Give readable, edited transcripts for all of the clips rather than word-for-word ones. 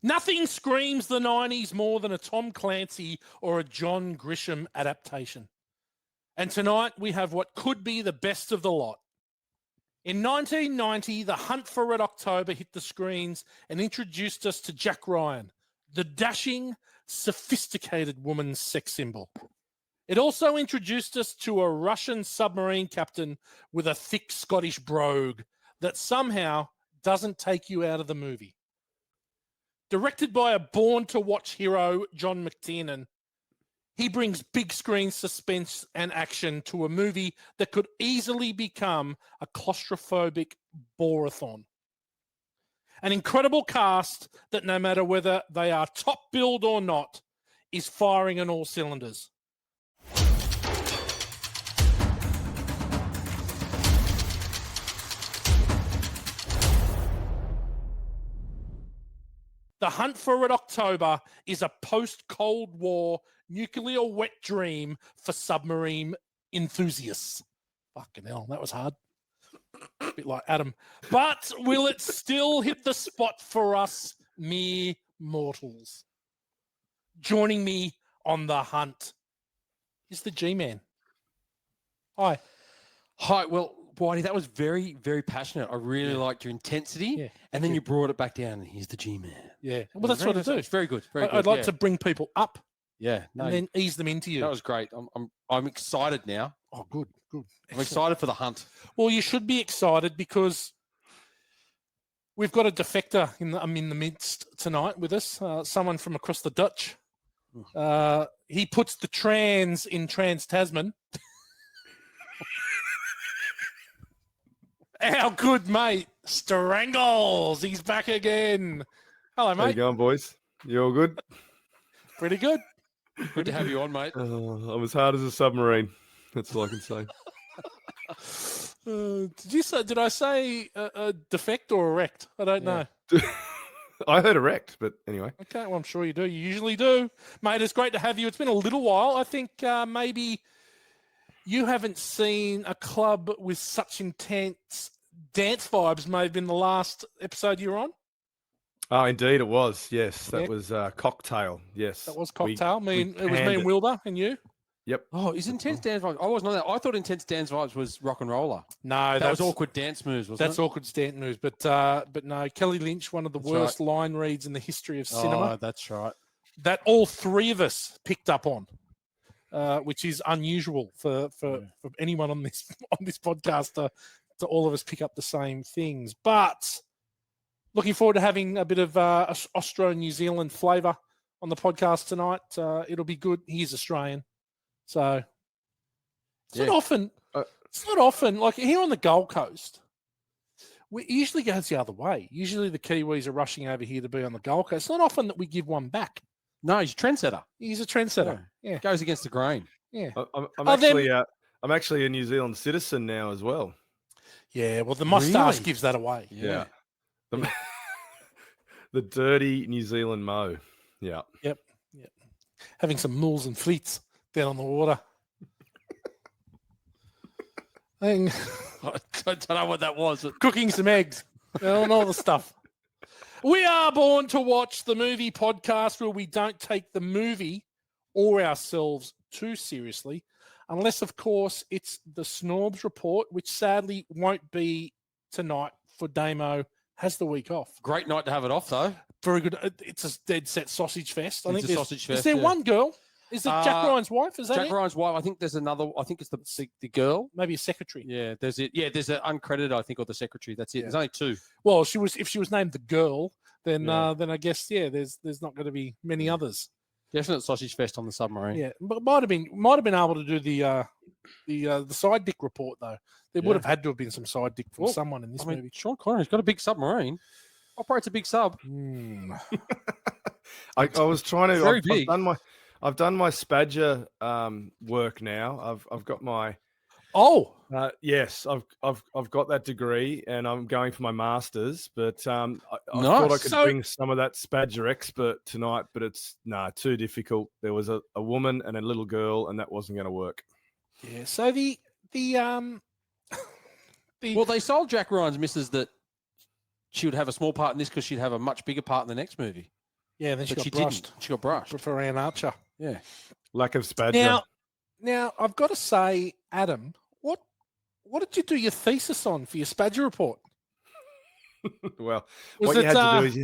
Nothing screams the 90s more than a Tom Clancy or a John Grisham adaptation. And tonight we have what could be the best of the lot. In 1990, The Hunt for Red October hit the screens and introduced us to Jack Ryan, the dashing, sophisticated woman's sex symbol. It also introduced us to a Russian submarine captain with a thick Scottish brogue that somehow doesn't take you out of the movie. Directed by a born-to-watch hero, John McTiernan, he brings big screen suspense and action to a movie that could easily become a claustrophobic bore-a-thon. An incredible cast that, no matter whether they are top-billed or not, is firing on all cylinders. The Hunt for Red October is a post-Cold War nuclear wet dream for submarine enthusiasts. Fucking hell, that was hard. A bit like Adam. But will it still hit the spot for us mere mortals? Joining me on the hunt is the G-Man. Hi. Hi. Well, Whitey, that was very, very passionate. I really liked your intensity, and then you brought it back down, and here's the G-Man. Yeah. Well, that's what I do. It's very good. Very good. I'd like to bring people up and then ease them into you. That was great. I'm excited now. Oh, good. I'm excited for the hunt. Well, you should be excited because we've got a defector in the midst tonight with us, someone from across the Dutch. He puts the trans in Trans-Tasman. Our good mate, Strangles. He's back again. Hello, mate. How you going, boys? You all good? Pretty good. Good to have you on, mate. I'm as hard as a submarine. That's all I can say. Did I say a defect or erect? I don't know. I heard erect, but anyway. Okay, well, I'm sure you do. You usually do. Mate, it's great to have you. It's been a little while. I think maybe you haven't seen a club with such intense dance vibes maybe in the last episode you were on. Oh, indeed it was. Yes, that was Cocktail. Yes. That was Cocktail. It was me and Wilbur and you. Yep. Oh, is Intense Dance Vibes? I wasn't on that. I thought Intense Dance Vibes was Rock and Roller. No, that was Awkward Dance Moves, wasn't it? That's Awkward Dance Moves. But no, Kelly Lynch, one of the worst line reads in the history of cinema. Oh, that's right. That all three of us picked up on, which is unusual for anyone on this podcast to all of us pick up the same things. But looking forward to having a bit of Austro-New Zealand flavour on the podcast tonight. It'll be good. He's Australian. So it's not often. It's not often like here on the Gold Coast. It usually goes the other way. Usually the Kiwis are rushing over here to be on the Gold Coast. It's not often that we give one back. No, he's a trendsetter. He's a trendsetter. Yeah, goes against the grain. Yeah, I'm actually a New Zealand citizen now as well. Yeah, well the moustache gives that away. Yeah. The dirty New Zealand mo. Yeah. Yep. Having some mulls and fleets down on the water. I don't know what that was. Cooking some eggs and all the stuff. We are Born to Watch, the movie podcast where we don't take the movie or ourselves too seriously, unless, of course, it's the Snorbs Report, which sadly won't be tonight for Damo. Has the week off. Great night to have it off, though. Very good. It's a dead set sausage fest. It's a sausage fest. Is there one girl? Is it Jack Ryan's wife? Is that Jack Ryan's wife? I think there's another. I think it's the girl. Maybe a secretary. Yeah, there's it. Yeah, there's an uncredited, I think, or the secretary. That's it. Yeah. There's only two. Well, if she was named the girl, then I guess there's not going to be many others. Definite sausage fest on the submarine. Yeah, but might have been able to do the side dick report though. There would have had to have been some side dick from someone in this movie. Sean Connery's got a big submarine. Operates a big sub. I was trying to. Very big. I've done my Spadger work now. I've got my. Yes, I've got that degree, and I'm going for my masters. But I thought I could bring some of that Spadger expert tonight, but it's too difficult. There was a woman and a little girl, and that wasn't going to work. Yeah. So well, they sold Jack Ryan's missus that she would have a small part in this because she'd have a much bigger part in the next movie. Yeah, then she got brushed. She got brushed for Anne Archer. Yeah. Lack of spadger. Now I've got to say, Adam, what did you do your thesis on for your Spadger report? Well, what you had to do is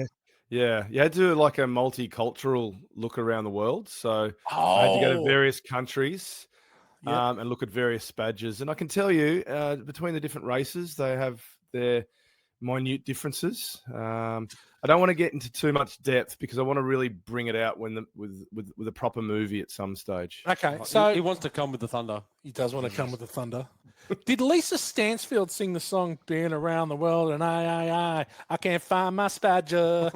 you had to do like a multicultural look around the world. So I had to go to various countries and look at various Spadgers. And I can tell you, between the different races, they have their minute differences. I don't want to get into too much depth because I want to really bring it out with a proper movie at some stage. Okay, so he wants to come with the thunder. He does want to come with the thunder. Did Lisa Stansfield sing the song "Being Around the World" and I can't find my Spadger?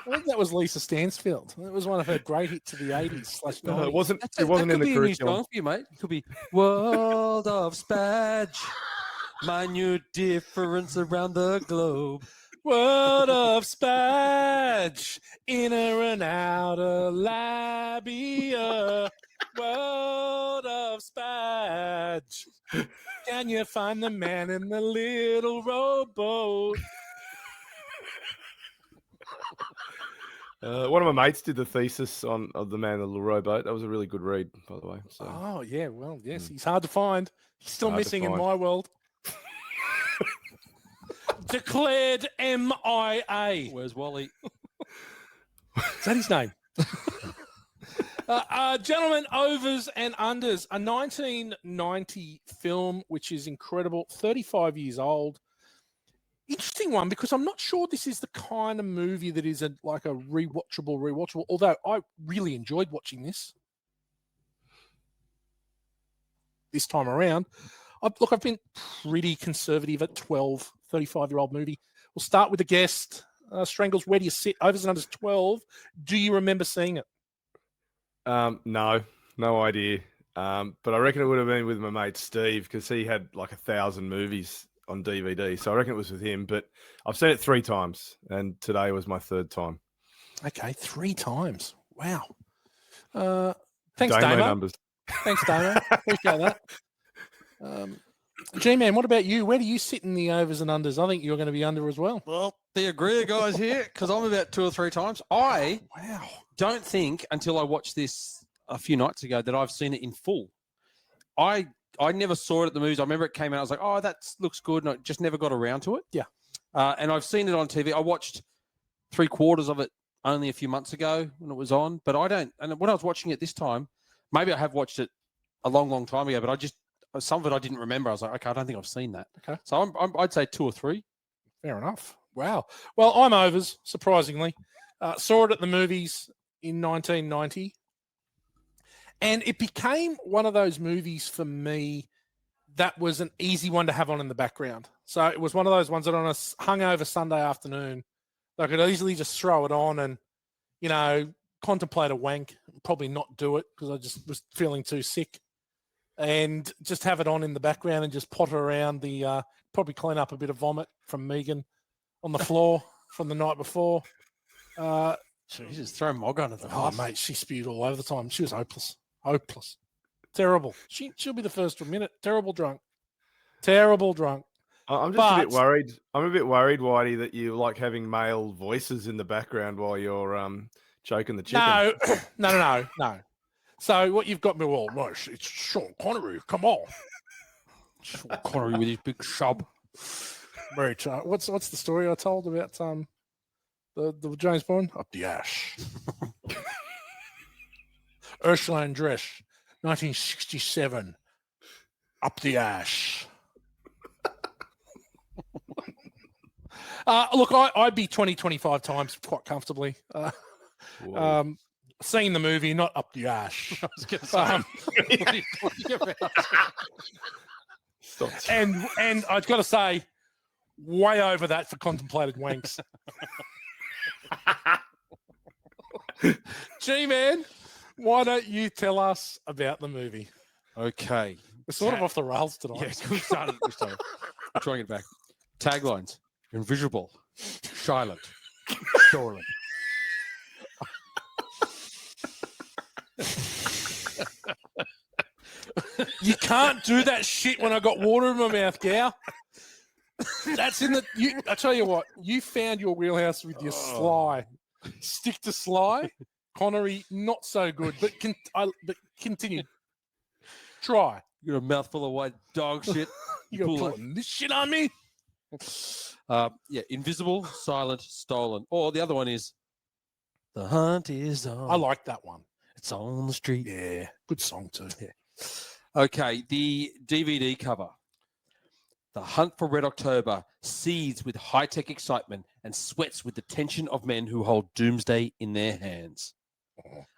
I think that was Lisa Stansfield. That was one of her great hits of the 80s. No, it wasn't in the curriculum. For you, mate. It could be World of Spadge. Minute difference around the globe. World of Spadge. Inner and outer labia. World of Spadge. Can you find the man in the little rowboat? One of my mates did the thesis on the man in the little rowboat. That was a really good read, by the way. So. Oh yeah, well yes, he's hard to find. He's still missing in my world. Declared MIA. Where's Wally? Is that his name? Gentlemen, overs and unders. A 1990 film, which is incredible, 35 years old. Interesting one because I'm not sure this is the kind of movie that is like a rewatchable, although I really enjoyed watching this time around. I've been pretty conservative at 12, 35-year-old movie. We'll start with the guest. Strangles, where do you sit? Overs and unders 12. Do you remember seeing it? No idea. But I reckon it would have been with my mate Steve because he had like 1,000 movies on DVD. So I reckon it was with him. But I've seen it 3 times, and today was my 3rd time. Okay, 3 times. Wow. Thanks, Damo. Numbers. Thanks, Damo. Appreciate that. G-Man, what about you? Where do you sit in the overs and unders? I think you're going to be under as well. Well, the agreeer guys here, because I'm about 2 or 3 times. I don't think until I watched this a few nights ago that I've seen it in full. I never saw it at the movies. I remember it came out. I was like, oh, that looks good. And I just never got around to it. Yeah. And I've seen it on TV. I watched 3/4 of it only a few months ago when it was on. But and when I was watching it this time, maybe I have watched it a long, long time ago, but some of it I didn't remember. I was like, okay, I don't think I've seen that. Okay. So I'd say 2 or 3. Fair enough. Wow. Well, I'm overs, surprisingly. Saw it at the movies in 1990. And it became one of those movies for me that was an easy one to have on in the background. So it was one of those ones that on a hungover Sunday afternoon, I could easily just throw it on and, contemplate a wank, probably not do it because I just was feeling too sick. And just have it on in the background and just potter around probably clean up a bit of vomit from Megan on the floor from the night before. Jesus, throw Mog under the bus. Oh, mate, she spewed all over the time. She was hopeless. Hopeless. Terrible. She'll be the first to admit it. Terrible drunk. I'm just a bit worried. I'm a bit worried, Whitey, that you like having male voices in the background while you're choking the chicken. No. So what you've got me all, no, it's Sean Connery. Come on, Sean Connery with his big shub. Mate, what's the story I told about the James Bond up the ash? Ursula Andress, 1967, up the ash. Look, I'd be 20, 25 times quite comfortably. Seeing the movie, not up the ash. I was going to say, what are you talking about? And I've got to say, way over that for contemplated wanks. G-Man, why don't you tell us about the movie? Okay. We're sort of off the rails tonight. Yes, we started this time. I'm trying it back. Taglines. Invisible. Silent. Stolen. You can't do that shit when I got water in my mouth, gal. That's in the. I tell you what, you found your wheelhouse with your Sly. Stick to Sly. Connery, not so good, but continue. Try. You got a mouthful of white dog shit. You're pulling this shit on me. Invisible, silent, stolen. Or the other one is The Hunt is on. I like that one. It's on the street. Yeah, good song too. Yeah. Okay, the DVD cover. The Hunt for Red October seethes with high-tech excitement and sweats with the tension of men who hold doomsday in their hands.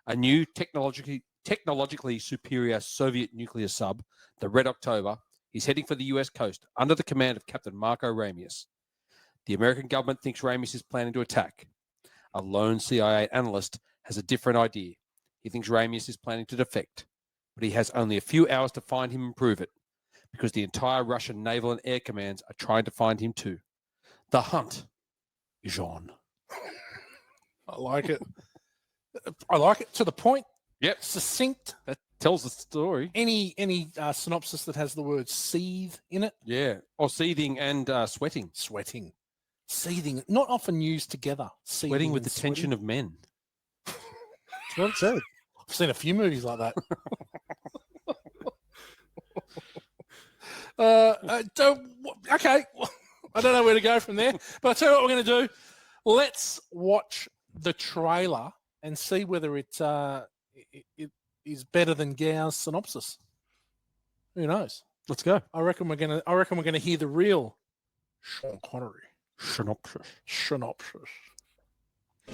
A new technologically superior Soviet nuclear sub, the Red October, is heading for the US coast under the command of Captain Marco Ramius. The American government thinks Ramius is planning to attack. A lone CIA analyst has a different idea. He thinks Ramius is planning to defect, but he has only a few hours to find him and prove it, because the entire Russian naval and air commands are trying to find him too. The hunt is on. I like it. I like it to the point. Yep. Succinct. That tells the story. Any synopsis that has the word seethe in it? Yeah. Or seething and sweating. Sweating. Seething. Not often used together. Sweating with the tension of men. That's what it said. I've seen a few movies like that. Okay. I don't know where to go from there, but I'll tell you what we're going to do. Let's watch the trailer and see whether it is better than Gow's synopsis. Who knows? Let's go. I reckon we're gonna hear the real Sean Connery synopsis.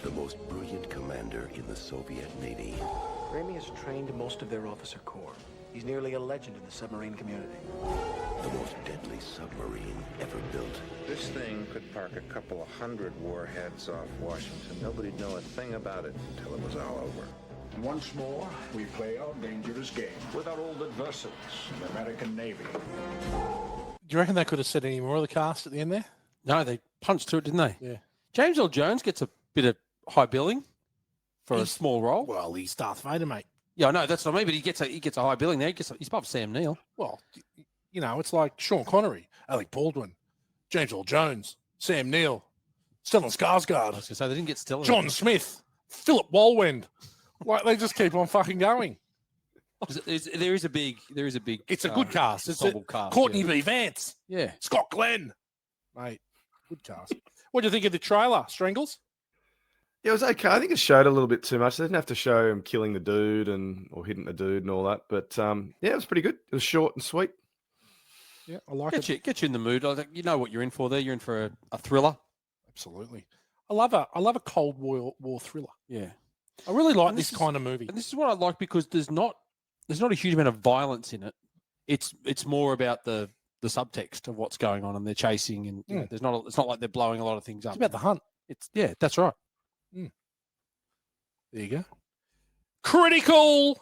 The most brilliant commander in the Soviet Navy. Ramey has trained most of their officer corps. He's nearly a legend in the submarine community. The most deadly submarine ever built. This thing could park a couple of hundred warheads off Washington. Nobody'd know a thing about it until it was all over. Once more, we play our dangerous game with our old adversaries, the American Navy. Do you reckon they could have said any more of the cast at the end there? No, they punched through it, didn't they? Yeah. James Earl Jones gets a bit of high billing for a small role. Well, he's Darth Vader, mate. Yeah, no, that's not me, but he gets a high billing there. He's above Sam Neill. Well, you know, it's like Sean Connery, Alec Baldwin, James Earl Jones, Sam Neill, Stellan Skarsgård. I was going to say they didn't get Stellan. John Smith, Philip Walwend. Like they just keep on fucking going. There is a big. It's a good cast. It's cast. Courtney B. Vance. Yeah. Scott Glenn. Mate, good cast. What do you think of the trailer, Strangles? Yeah, it was okay. I think it showed a little bit too much. They didn't have to show him killing the dude or hitting the dude and all that. But yeah, it was pretty good. It was short and sweet. Yeah, I like it. Get you in the mood. I think you know what you're in for there. You're in for a thriller. Absolutely. I love a Cold War thriller. Yeah. I really like this kind of movie. And this is what I like because there's not a huge amount of violence in it. It's more about the subtext of what's going on and they're chasing and you know, it's not like they're blowing a lot of things up. It's about the hunt. That's right. There you go. Critical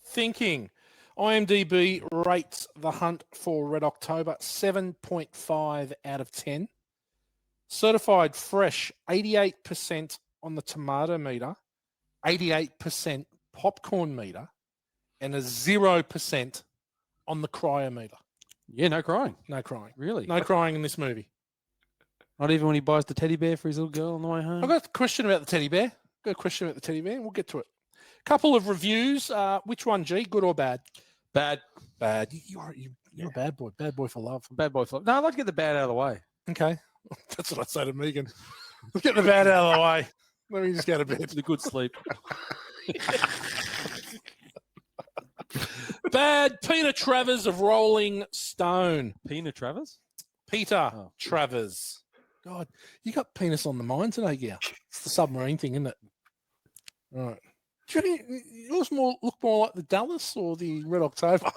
thinking. IMDb rates The Hunt for Red October 7.5 out of 10. Certified fresh, 88% on the tomato meter, 88% popcorn meter, and a 0% on the cryometer. Yeah, no crying. No crying. Really? No crying in this movie. Not even when he buys the teddy bear for his little girl on the way home? I've got a question about the teddy bear. And we'll get to it. Couple of reviews. Which one, G? Good or bad? Bad. Bad. You're a bad boy. Bad boy for love. Bad boy for love. No, I'd like to get the bad out of the way. Okay. That's what I say to Megan. Let's get the bad out of the way. Let me just go to bed. The good sleep. Bad. Peter Travers of Rolling Stone. Peter Travers? Peter Travers. God, you got penis on the mind today, yeah. It's the submarine thing, isn't it? All right. Do you reckon yours look more like the Dallas or the Red October?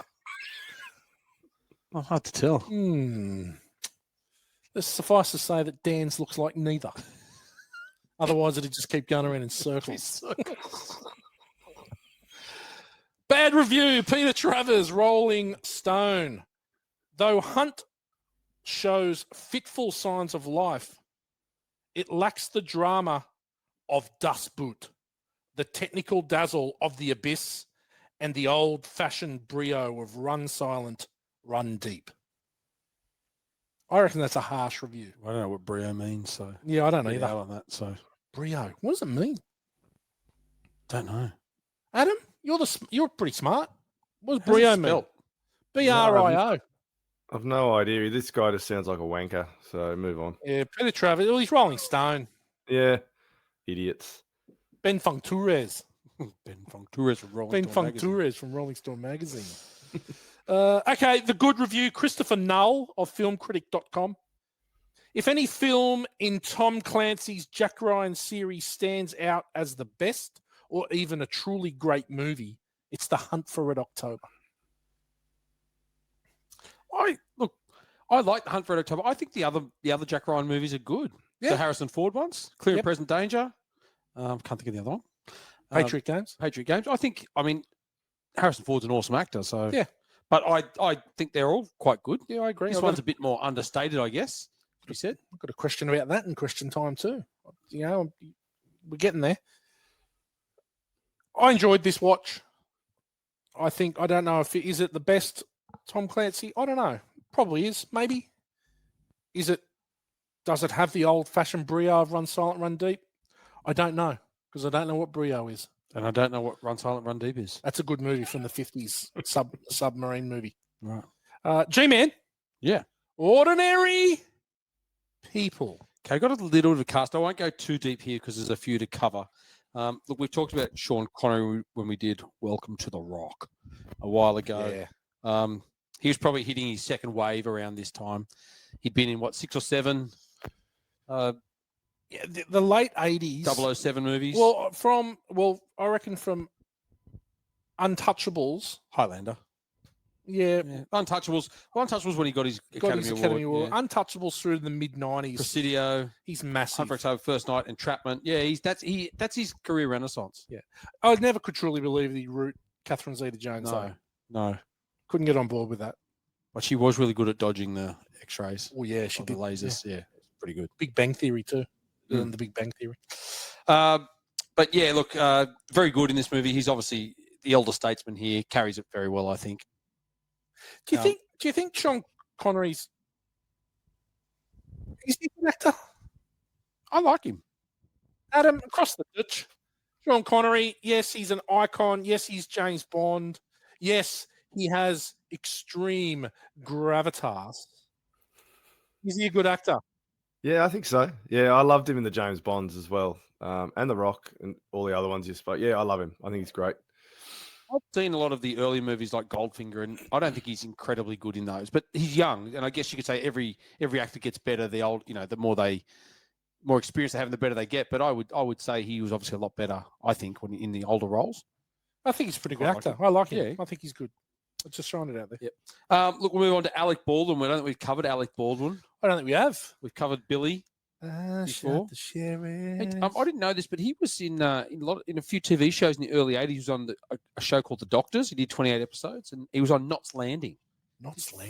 Oh, hard to tell. Let's suffice to say that Dan's looks like neither. Otherwise, it'd just keep going around in circles. Bad review. Peter Travers, Rolling Stone. Though Hunt shows fitful signs of life, it lacks the drama of Das Boot, the technical dazzle of the abyss, and the old-fashioned brio of run silent, run deep. I reckon that's a harsh review. I don't know what brio means, so Yeah, I don't get either. out on that. So Brio. What does it mean? don't know. Adam, you're pretty smart. What does How's it brio mean? spelt? B-R-I-O. I've no idea. This guy just sounds like a wanker. So move on. Yeah, Peter Travis. Well, he's Rolling Stone. Yeah, idiots. Ben Funk Torres. Ben Funk Torres from Rolling Ben Stone Funk magazine. Torres from Rolling Stone magazine. Okay, the good review, Christopher Null of filmcritic.com. If any film in Tom Clancy's Jack Ryan series stands out as the best or even a truly great movie, it's The Hunt for Red October. I like The Hunt for Red October. I think the other Jack Ryan movies are good. Yeah. The Harrison Ford ones, Clear and Yep. Present Danger. Can't think of the other one. Patriot Games. Patriot Games. I mean, Harrison Ford's an awesome actor, so Yeah. But I think they're all quite good. Yeah, I agree. This one's a bit more understated, I guess. You said. I've got a question about that in question time too. You know, we're getting there. I enjoyed this watch. I don't know if is it the best Tom Clancy? I don't know. Probably is. Maybe. Does it have the old-fashioned brio of Run Silent, Run Deep? I don't know because I don't know what brio is. And I don't know what Run Silent, Run Deep is. That's a good movie from the 50s, submarine movie. Right. G-Man. Yeah. Ordinary people. Okay, I got a little of a cast. I won't go too deep here because there's a few to cover. Look, we've talked about Sean Connery when we did Welcome to the Rock a while ago. Yeah. He was probably hitting his second wave around this time. He'd been in, 6 or 7? Yeah, the late 80s. 007 movies. I reckon from Untouchables. Highlander. Yeah. Untouchables. Well, Untouchables when he got his Academy Award. Yeah. Untouchables through the mid-90s. Presidio. He's massive. Hunt for October, First Night, Entrapment. Yeah, that's his career renaissance. Yeah. I never could truly believe that he root Catherine Zeta-Jones. No. Couldn't get on board with that. But she was really good at dodging the X-rays. Oh, yeah. She did. The lasers. Yeah. Pretty good. Big Bang Theory, too. The Big Bang Theory. But yeah, look, very good in this movie. He's obviously the elder statesman here, carries it very well, I think. Do you think Sean Connery's is he an actor? I like him. Adam, across the ditch. Sean Connery, yes, he's an icon. Yes, he's James Bond. Yes, he has extreme gravitas. Is he a good actor? Yeah, I think so. Yeah, I loved him in the James Bonds as well, and The Rock and all the other ones you spoke. Yeah, I love him. I think he's great. I've seen a lot of the early movies like Goldfinger, and I don't think he's incredibly good in those. But he's young, and I guess you could say every actor gets better. The more experience they have, the better they get. But I would say he was obviously a lot better. I think when in the older roles. I think he's a pretty good actor. I like him. Yeah. I think he's good. I'm just throwing it out there. Yep. Look, we'll move on to Alec Baldwin. I don't think we've covered Alec Baldwin. I don't think we have. We've covered Billy. Before. The sheriff. I didn't know this, but he was in a few TV shows in the early 80s. He was on a show called The Doctors. He did 28 episodes, and he was on Knots Landing.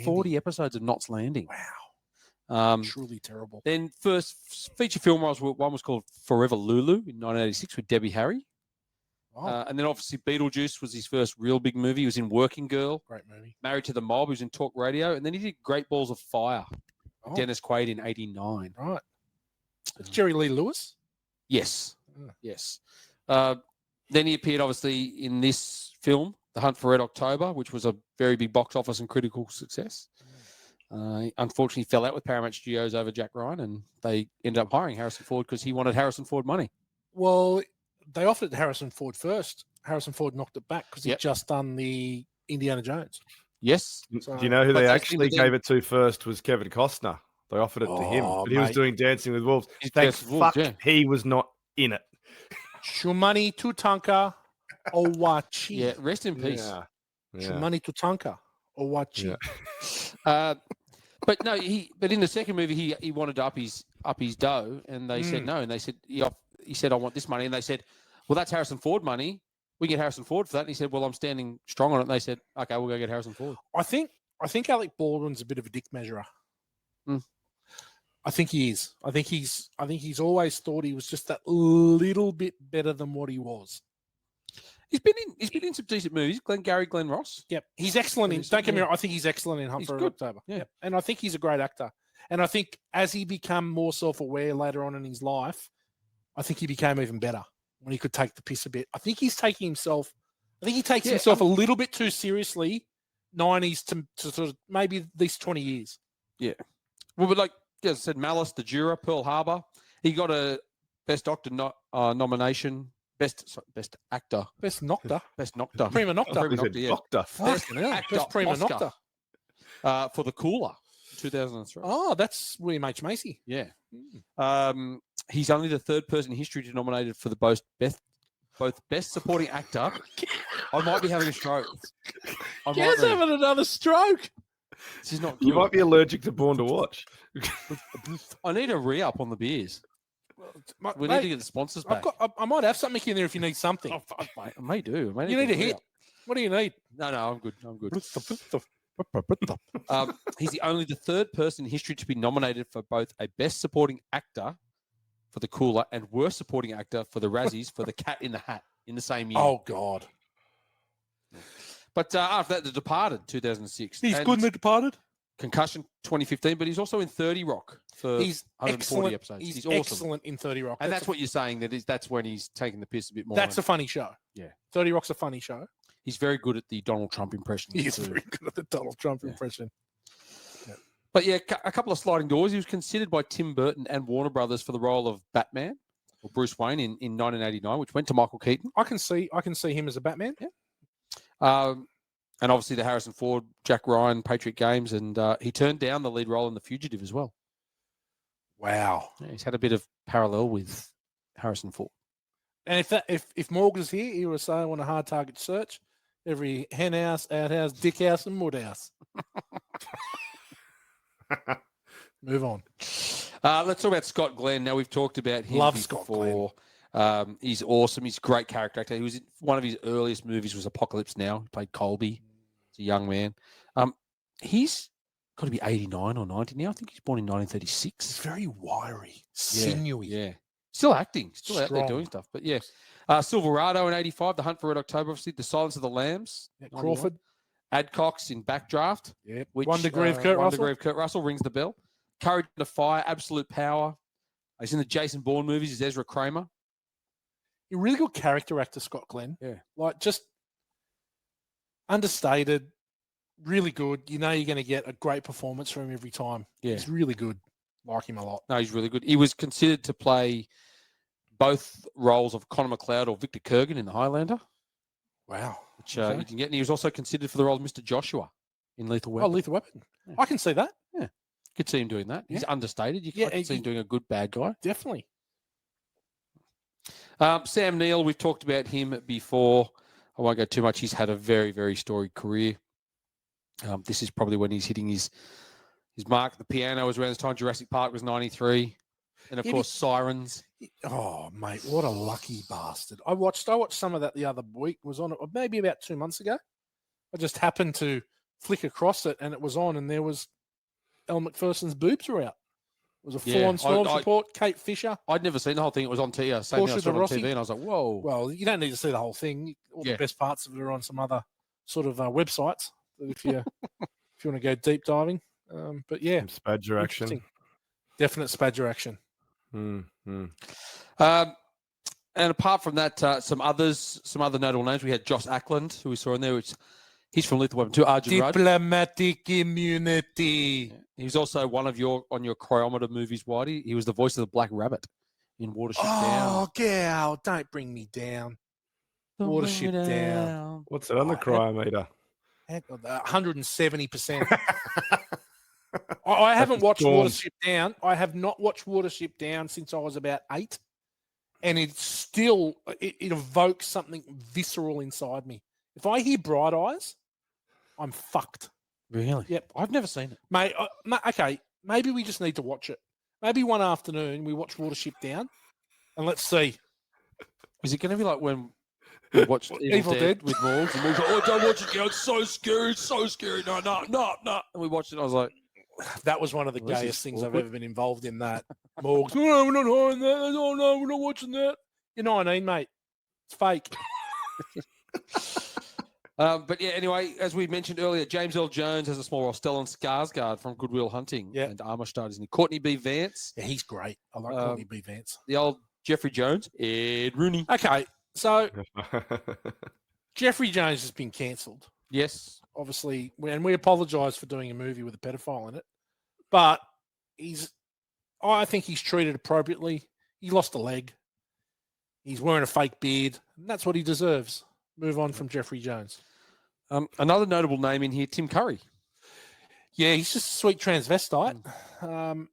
40 episodes of Knots Landing. Wow. Truly terrible. Then first feature film one was called Forever Lulu in 1986 with Debbie Harry. Oh. And then obviously Beetlejuice was his first real big movie. He was in Working Girl. Great movie. Married to the Mob. He was in Talk Radio. And then he did Great Balls of Fire. Dennis Quaid in 89. Right. It's Jerry Lee Lewis? Yes. Yes. Then he appeared, obviously, in this film, The Hunt for Red October, which was a very big box office and critical success. He unfortunately fell out with Paramount Studios over Jack Ryan, and they ended up hiring Harrison Ford because he wanted Harrison Ford money. Well, they offered Harrison Ford first. Harrison Ford knocked it back because he'd just done the Indiana Jones. Yes. Do you know who they actually gave it to first was Kevin Costner. They offered it to him, but he was doing Dancing with Wolves. Thank fuck he was not in it. Shumani Tutanka Owachi. Yeah, rest in peace. Shumani Tutanka Owachi. Yeah. But no, but in the second movie he wanted to up his dough, and they said no, and they said he said I want this money, and they said, well, that's Harrison Ford money. We can get Harrison Ford for that. And he said, well, I'm standing strong on it. And they said, okay, we'll go get Harrison Ford. I think Alec Baldwin's a bit of a dick measurer. I think he is. I think he's always thought he was just that little bit better than what he was. He's been in some decent movies. Glenn Ross. Yep. He's excellent in, don't get me wrong, I think he's excellent in Hunt for October. Yeah. And I think he's a great actor. And I think as he became more self-aware later on in his life, I think he became even better when he could take the piss a bit. I think he takes himself a little bit too seriously, 90s to sort of maybe these 20 years. Yeah. Well, but like as I said, Malice, The Juror, Pearl Harbor. He got a Best Doctor nomination. Best actor. Best Nocta. Best Nocta. Prima Nocta. Prima Nocta, yeah. Doctor. Best Prima Oscar. Nocta. For The Cooler, 2003. Oh, that's William H. Macy. Yeah. He's only the third person in history to be nominated for the both Best Supporting Actor. I might be having a stroke. He's having another stroke. This is not good. You might be allergic to Born to Watch. I need a re-up on the beers. We need to get the sponsors back. I might have something in there if you need something. I may do. You need a hit. What do you need? No, I'm good. He's only the third person in history to be nominated for both a Best Supporting Actor for The Cooler and Worst Supporting Actor for the Razzies for The Cat in the Hat in the same year. Oh, God. But after that, The Departed, 2006. He's good in The Departed. Concussion, 2015, but he's also in 30 Rock for He's 140 episodes. He's awesome. excellent in 30 Rock. And that's what you're saying, that's when he's taking the piss a bit more. That's a funny show. Yeah. 30 Rock's a funny show. He's very good at the Donald Trump impression. He is very good at the Donald Trump impression. Yeah. But yeah, a couple of sliding doors. He was considered by Tim Burton and Warner Brothers for the role of Batman or Bruce Wayne in 1989, which went to Michael Keaton. I can see him as a Batman. Yeah. And obviously the Harrison Ford, Jack Ryan, Patriot Games, and he turned down the lead role in The Fugitive as well. Wow. Yeah, he's had a bit of parallel with Harrison Ford. And if Morg was here, he would say I want a hard target search. Every hen house, outhouse, dick house, and mud house. Move on. Let's talk about Scott Glenn. Now, we've talked about him before. Scott Glenn. He's awesome. He's a great character actor. He was in one of his earliest movies was Apocalypse Now. He played Colby. He's a young man. He's got to be 89 or 90 now. I think he's born in 1936. He's very wiry, sinewy. Yeah. Still acting. Still out there Strong. doing stuff. But yeah. Silverado in 85. The Hunt for Red October, obviously. The Silence of the Lambs. Yeah, Crawford. Adcox in Backdraft. Yeah. Which, 1 Degree of Kurt Russell. 1 Degree of Kurt Russell rings the bell. Courage Under Fire, Absolute Power. He's in the Jason Bourne movies. He's Ezra Kramer. A really good character actor, Scott Glenn. Yeah. Like just understated, really good. You know you're going to get a great performance from him every time. Yeah. He's really good. Like him a lot. No, he's really good. He was considered to play both roles of Conor McLeod or Victor Kurgan in The Highlander. Wow. Which you can get. And he was also considered for the role of Mr. Joshua in Lethal Weapon. Oh, Lethal Weapon. Yeah. I can see that. Yeah. Could see him doing that. He's understated. You can see him doing a good bad guy. Definitely. Sam Neill, we've talked about him before. I won't go too much. He's had a very, very storied career. This is probably when he's hitting his mark. The Piano was around this time. Jurassic Park was 93. And, of course, Sirens. Oh, mate, what a lucky bastard. I watched some of that the other week. It was on maybe about 2 months ago. I just happened to flick across it, and it was on, and there was Elle Macpherson's boobs were out. It was a full-on Storms report. Kate Fisher. I'd never seen the whole thing. It was on TV. Same thing I saw on TV, and I was like, whoa. Well, you don't need to see the whole thing. All the best parts of it are on some other sort of websites if you want to go deep diving. But yeah. Spadger action. Definite Spadger action. And apart from that, some other notable names. We had Joss Ackland, who we saw in there, which he's from Lethal Weapon 2. Arjun Rudd. Diplomatic immunity. Yeah. He was also one of your Cryometer movies, Whitey. He was the voice of the Black Rabbit in Watership Down. Oh, gal, don't bring me down. Watership Down. What's it on the cryometer? 170%. I haven't watched Watership Down. I have not watched Watership Down since I was about 8. And it's still, it evokes something visceral inside me. If I hear Bright Eyes, I'm fucked. Really? Yep. I've never seen it. Mate, okay, maybe we just need to watch it. Maybe one afternoon we watch Watership Down and let's see. Is it going to be like when we watched Evil Dead with Morgs? And Morgs like, oh, don't watch it, it's so scary, so scary. No. And we watched it and I was like, that was one of the gayest things I've ever been involved in, that. Morgs, no, we're not hiring that. Oh, no, we're not watching that. You're 19, mate. It's fake. But yeah, anyway, as we mentioned earlier, James Earl Jones has a small role. Stellan Skarsgård from Good Will Hunting and Armistead, isn't he? Courtney B. Vance. Yeah, he's great. I like Courtney B. Vance. The old Jeffrey Jones. Ed Rooney. Okay, so Jeffrey Jones has been cancelled. Yes. Obviously, and we apologise for doing a movie with a pedophile in it. But I think he's treated appropriately. He lost a leg. He's wearing a fake beard. And that's what he deserves. Move on from Jeffrey Jones. Another notable name in here, Tim Curry. Yeah, he's just a sweet transvestite. I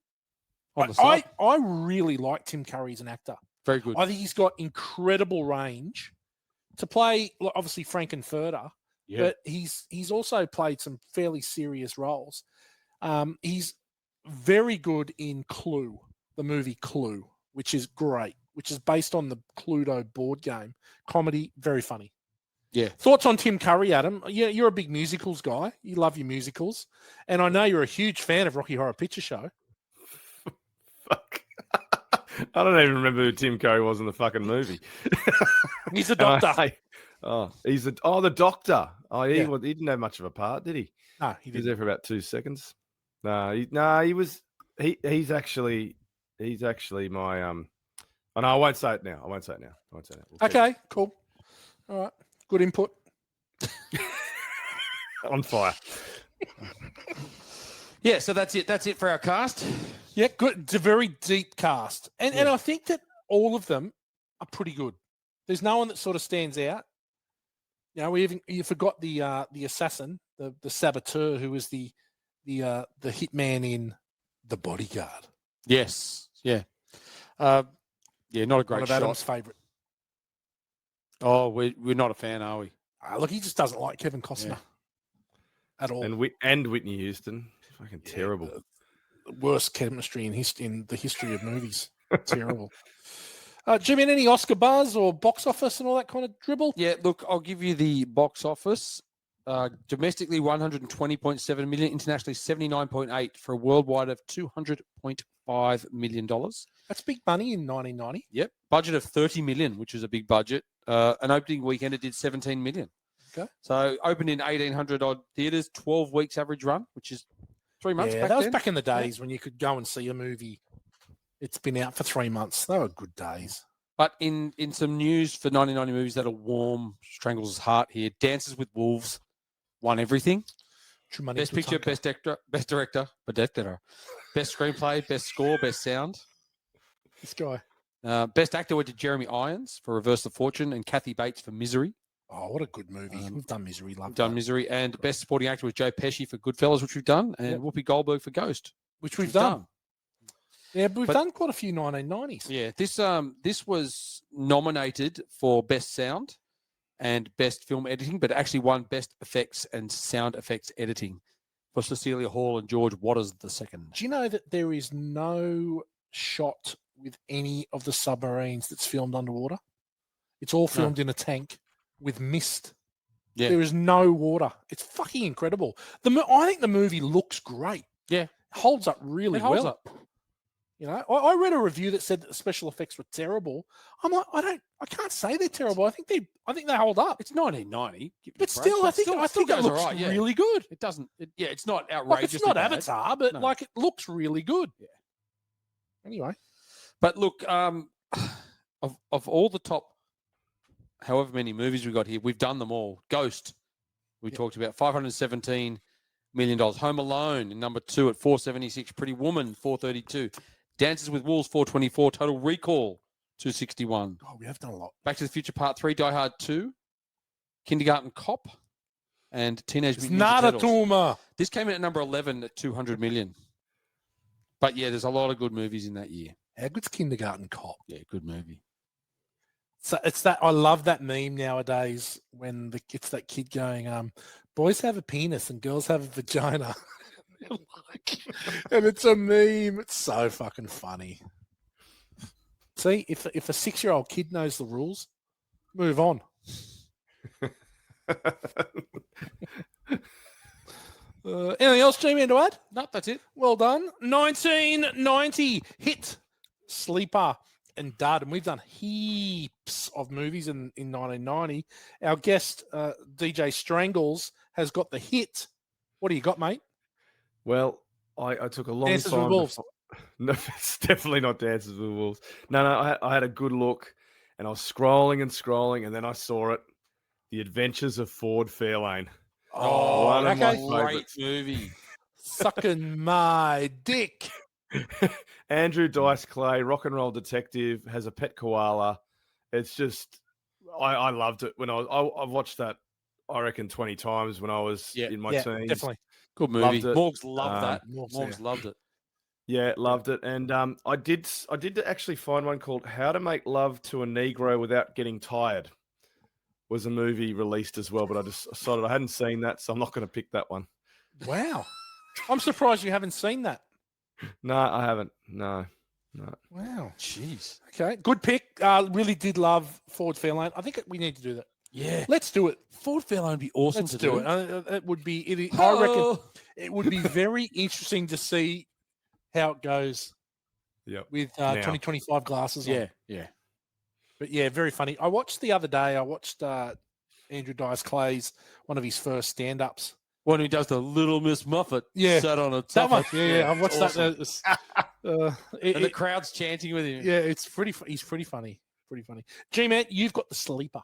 really like Tim Curry as an actor. Very good. I think he's got incredible range to play, obviously, Frankenfurter, but he's also played some fairly serious roles. He's very good in Clue, the movie Clue, which is great, which is based on the Cluedo board game. Comedy, very funny. Yeah. Thoughts on Tim Curry, Adam? Yeah, you're a big musicals guy. You love your musicals. And I know you're a huge fan of Rocky Horror Picture Show. Fuck. I don't even remember who Tim Curry was in the fucking movie. He's a doctor. The doctor. He didn't have much of a part, did he? No, he was didn't. there for about 2 seconds. He's actually my Oh no, I won't say it now. Okay, cool. All right. Good input. On fire. Yeah, so that's it. That's it for our cast. Yeah, good. It's a very deep cast. And I think that all of them are pretty good. There's no one that sort of stands out. You know, you forgot the assassin, the saboteur, who was the hitman in The Bodyguard. Yes. Yeah. Not a great One of shot. Adam's favourite. Oh, we're not a fan, are we? Look, he just doesn't like Kevin Costner at all. And Whitney Houston. Fucking terrible. Worst chemistry in the history of movies. Terrible. Jim, any Oscar buzz or box office and all that kind of dribble? Yeah, look, I'll give you the box office. Domestically, 120.7 million. Internationally, 79.8 for a worldwide of $200.5 million. That's big money in 1990. Yep. Budget of 30 million, which was a big budget. An opening weekend, it did 17 million. Okay. So opened in 1,800 odd theatres, 12 weeks average run, which is 3 months back that was then. back in the days when you could go and see a movie. It's been out for 3 months. They were good days. But in some news for 1990 movies that'll warm Strangles' heart here, Dances with Wolves won everything. Best picture, best director, best screenplay, best score, best sound. This guy. Best actor went to Jeremy Irons for Reverse the Fortune and Kathy Bates for Misery. Oh, what a good movie. We've done Misery. We've done Misery. And best supporting actor was Joe Pesci for Goodfellas, which we've done, and Whoopi Goldberg for Ghost, which we've done. Yeah, but we've done quite a few 1990s. Yeah, this was nominated for Best Sound and Best Film Editing, but actually won Best Effects and Sound Effects Editing for Cecilia Hall and George Waters II. Do you know that there is no shot with any of the submarines that's filmed underwater? It's all filmed in a tank with mist. Yeah. There is no water. It's fucking incredible. I think the movie looks great. Yeah. It holds up really well. Holds up. You know, I read a review that said that the special effects were terrible. I'm like, I can't say they're terrible. I think they hold up. It's 1990, but still, I think it looks really good. It doesn't. It's not outrageous. It's not Avatar, but it looks really good. Yeah. Anyway, but look, of all the top, however many movies we got here, we've done them all. Ghost, we talked about $517 million. Home Alone in number 2 at 476. Pretty Woman 432. Dances with Wolves 424. Total Recall 261. Oh, we have done a lot. Back to the Future Part 3. Die Hard 2. Kindergarten Cop. And Teenage Mutant Ninja Turtles. Tumor. This came in at number 11 at 200 million. But yeah, there's a lot of good movies in that year. How good's Kindergarten Cop? Yeah, good movie. So it's that I love that meme nowadays when it's that kid going, boys have a penis and girls have a vagina. And it's a meme. It's so fucking funny. See, if a 6-year-old kid knows the rules, move on. Anything else, Jamie, to add? No, that's it. Well done. 1990 hit sleeper and dud, and we've done heaps of movies in 1990. Our guest, DJ Strangles, has got the hit. What do you got, mate? Well, I took a long Dances time. with Wolves. No, it's definitely not Dances with Wolves. No, I had a good look, and I was scrolling, and then I saw it. The Adventures of Ford Fairlane. Oh, one of my Great favorites. movie. Sucking my dick. Andrew Dice Clay, rock and roll detective, has a pet koala. It's just, I loved it when I've watched that, I reckon 20 times when I was in my teens. Definitely. Good movie. Loved it. Morgs loved that. Morgs, Loved it. Yeah, loved it. And I did actually find one called How to Make Love to a Negro Without Getting Tired. Was a movie released as well, but I just decided I hadn't seen that, so I'm not going to pick that one. Wow. I'm surprised you haven't seen that. No, I haven't. No. Wow. Jeez. Okay. Good pick. Really did love Ford Fairlane. I think we need to do that. Yeah. Let's do it. Ford Fairlane would be awesome Let's to do it. It would be. I reckon it would be very interesting to see how it goes. Yep. With 2025 glasses on. Yeah. But yeah, very funny. I watched the other day. I watched Andrew Dice Clay's one of his first stand-ups. When he does the Little Miss Muffet, sat on a That top. one. Yeah. I watched awesome. that. And the crowd's chanting with him. Yeah, it's pretty. He's pretty funny. Pretty funny. G-Man, you've got the sleeper.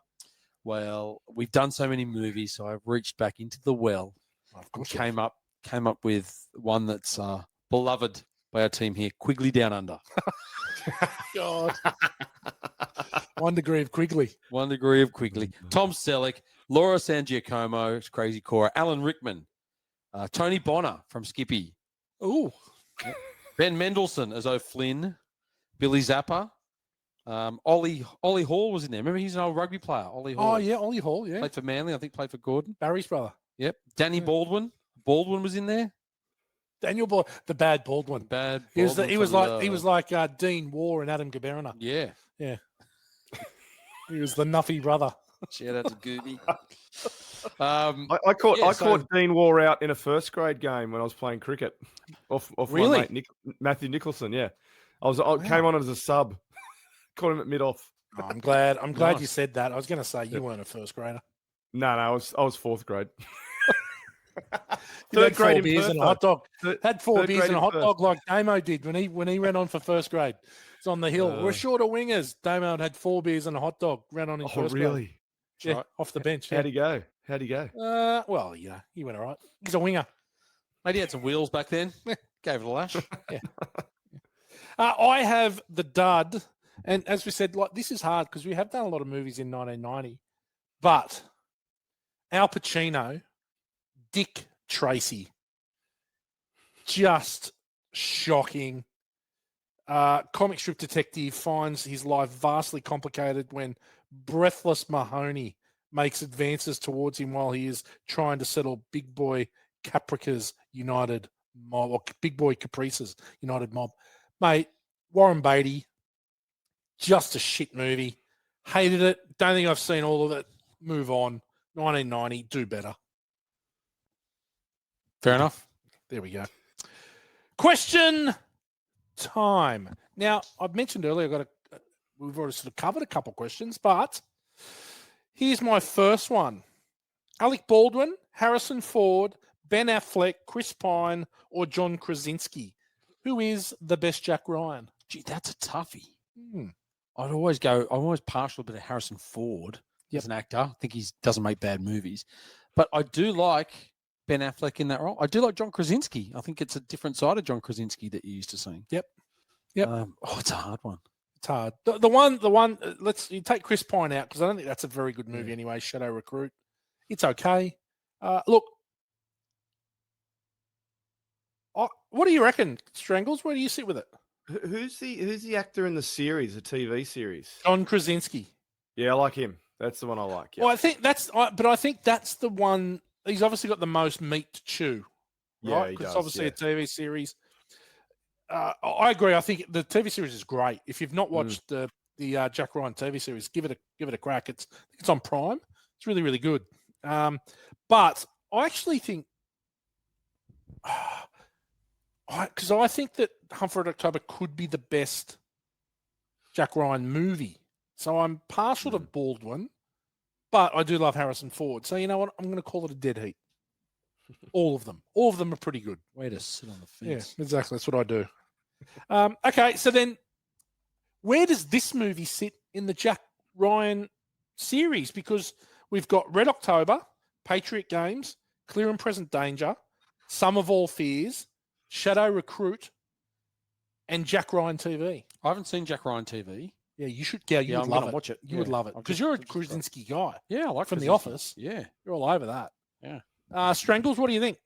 Well, we've done so many movies, so I've reached back into the well. Of course. Came up with one that's beloved by our team here, Quigley Down Under. God. 1 degree of Quigley. 1 degree of Quigley. Tom Selleck, Laura San Giacomo, Crazy Cora, Alan Rickman, Tony Bonner from Skippy. Ooh. Ben Mendelsohn as O'Flynn, Billy Zappa, Ollie Hall was in there. Remember, he's an old rugby player. Ollie Hall. Oh yeah, Ollie Hall. Yeah, Played for Manly. I think played for Gordon. Barry's brother. Yep. Danny Baldwin. Baldwin was in there. Daniel the bad Baldwin. Bad. He was Baldwin he was like Dean War and Adam Gaberna. Yeah. Yeah. He was the Nuffy brother. Shout out to Gooby. I caught Dean War out in a first grade game when I was playing cricket. Off Really? my mate Matthew Nicholson. Yeah, I came on as a sub. Caught him at mid off. Oh, I'm glad Nice. you said that. I was going to say you weren't a first grader. No, I was fourth grade. You had Third grade 4 beers and a hot dog. Had 4 third beers grade and a in hot first. dog like Damo did when he ran on for first grade. It's on the hill. We're short of wingers. Damo had 4 beers and a hot dog. Ran on in first grade. Really? Yeah, Right. off the bench. How'd he go? Well, he went all right. He's a winger. Maybe he had some wheels back then. Gave it a lash. I have the dud, and as we said, like this is hard because we have done a lot of movies in 1990, but Al Pacino, Dick Tracy, just shocking. Comic strip detective finds his life vastly complicated when breathless Mahoney makes advances towards him while he is trying to settle Big Boy Caprica's United Mob, or Big Boy Caprice's United Mob. Mate, Warren Beatty, just a shit movie. Hated it. Don't think I've seen all of it. Move on. 1990, do better. Fair enough. There we go. Question time. Now, I've mentioned earlier, we've already sort of covered a couple questions, but here's my first one. Alec Baldwin, Harrison Ford, Ben Affleck, Chris Pine, or John Krasinski? Who is the best Jack Ryan? Gee, that's a toughie. I'm always partial a bit of Harrison Ford as an actor. I think he doesn't make bad movies. But I do like Ben Affleck in that role. I do like John Krasinski. I think it's a different side of John Krasinski that you're used to seeing. Yep. It's a hard one. It's hard. The one. You take Chris Pine out because I don't think that's a very good movie anyway. Shadow Recruit. It's okay. Look. What do you reckon, Strangles? Where do you sit with it? Who's the actor in the series, the TV series? John Krasinski. Yeah, I like him. That's the one I like. Yeah. Well, I think that's the one. He's obviously got the most meat to chew, right? Yeah, he Because does, obviously a TV series. I agree. I think the TV series is great. If you've not watched the Jack Ryan TV series, give it a crack. It's on Prime. It's really, really good. But I actually think, because I think that Hunt for Red October could be the best Jack Ryan movie. So I'm partial to Baldwin, but I do love Harrison Ford. So you know what? I'm going to call it a dead heat. All of them. All of them are pretty good. Way to sit on the fence. Yeah, exactly. That's what I do. Okay, so then where does this movie sit in the Jack Ryan series? Because we've got Red October, Patriot Games, Clear and Present Danger, Sum of All Fears, Shadow Recruit, and Jack Ryan TV. I haven't seen Jack Ryan TV. Yeah, you should. Yeah, you would love it. Watch it. You would love it because you're a Krasinski guy. Yeah, I like from The Krasinski. Office. Yeah, you're all over that. Yeah. Strangles, what do you think?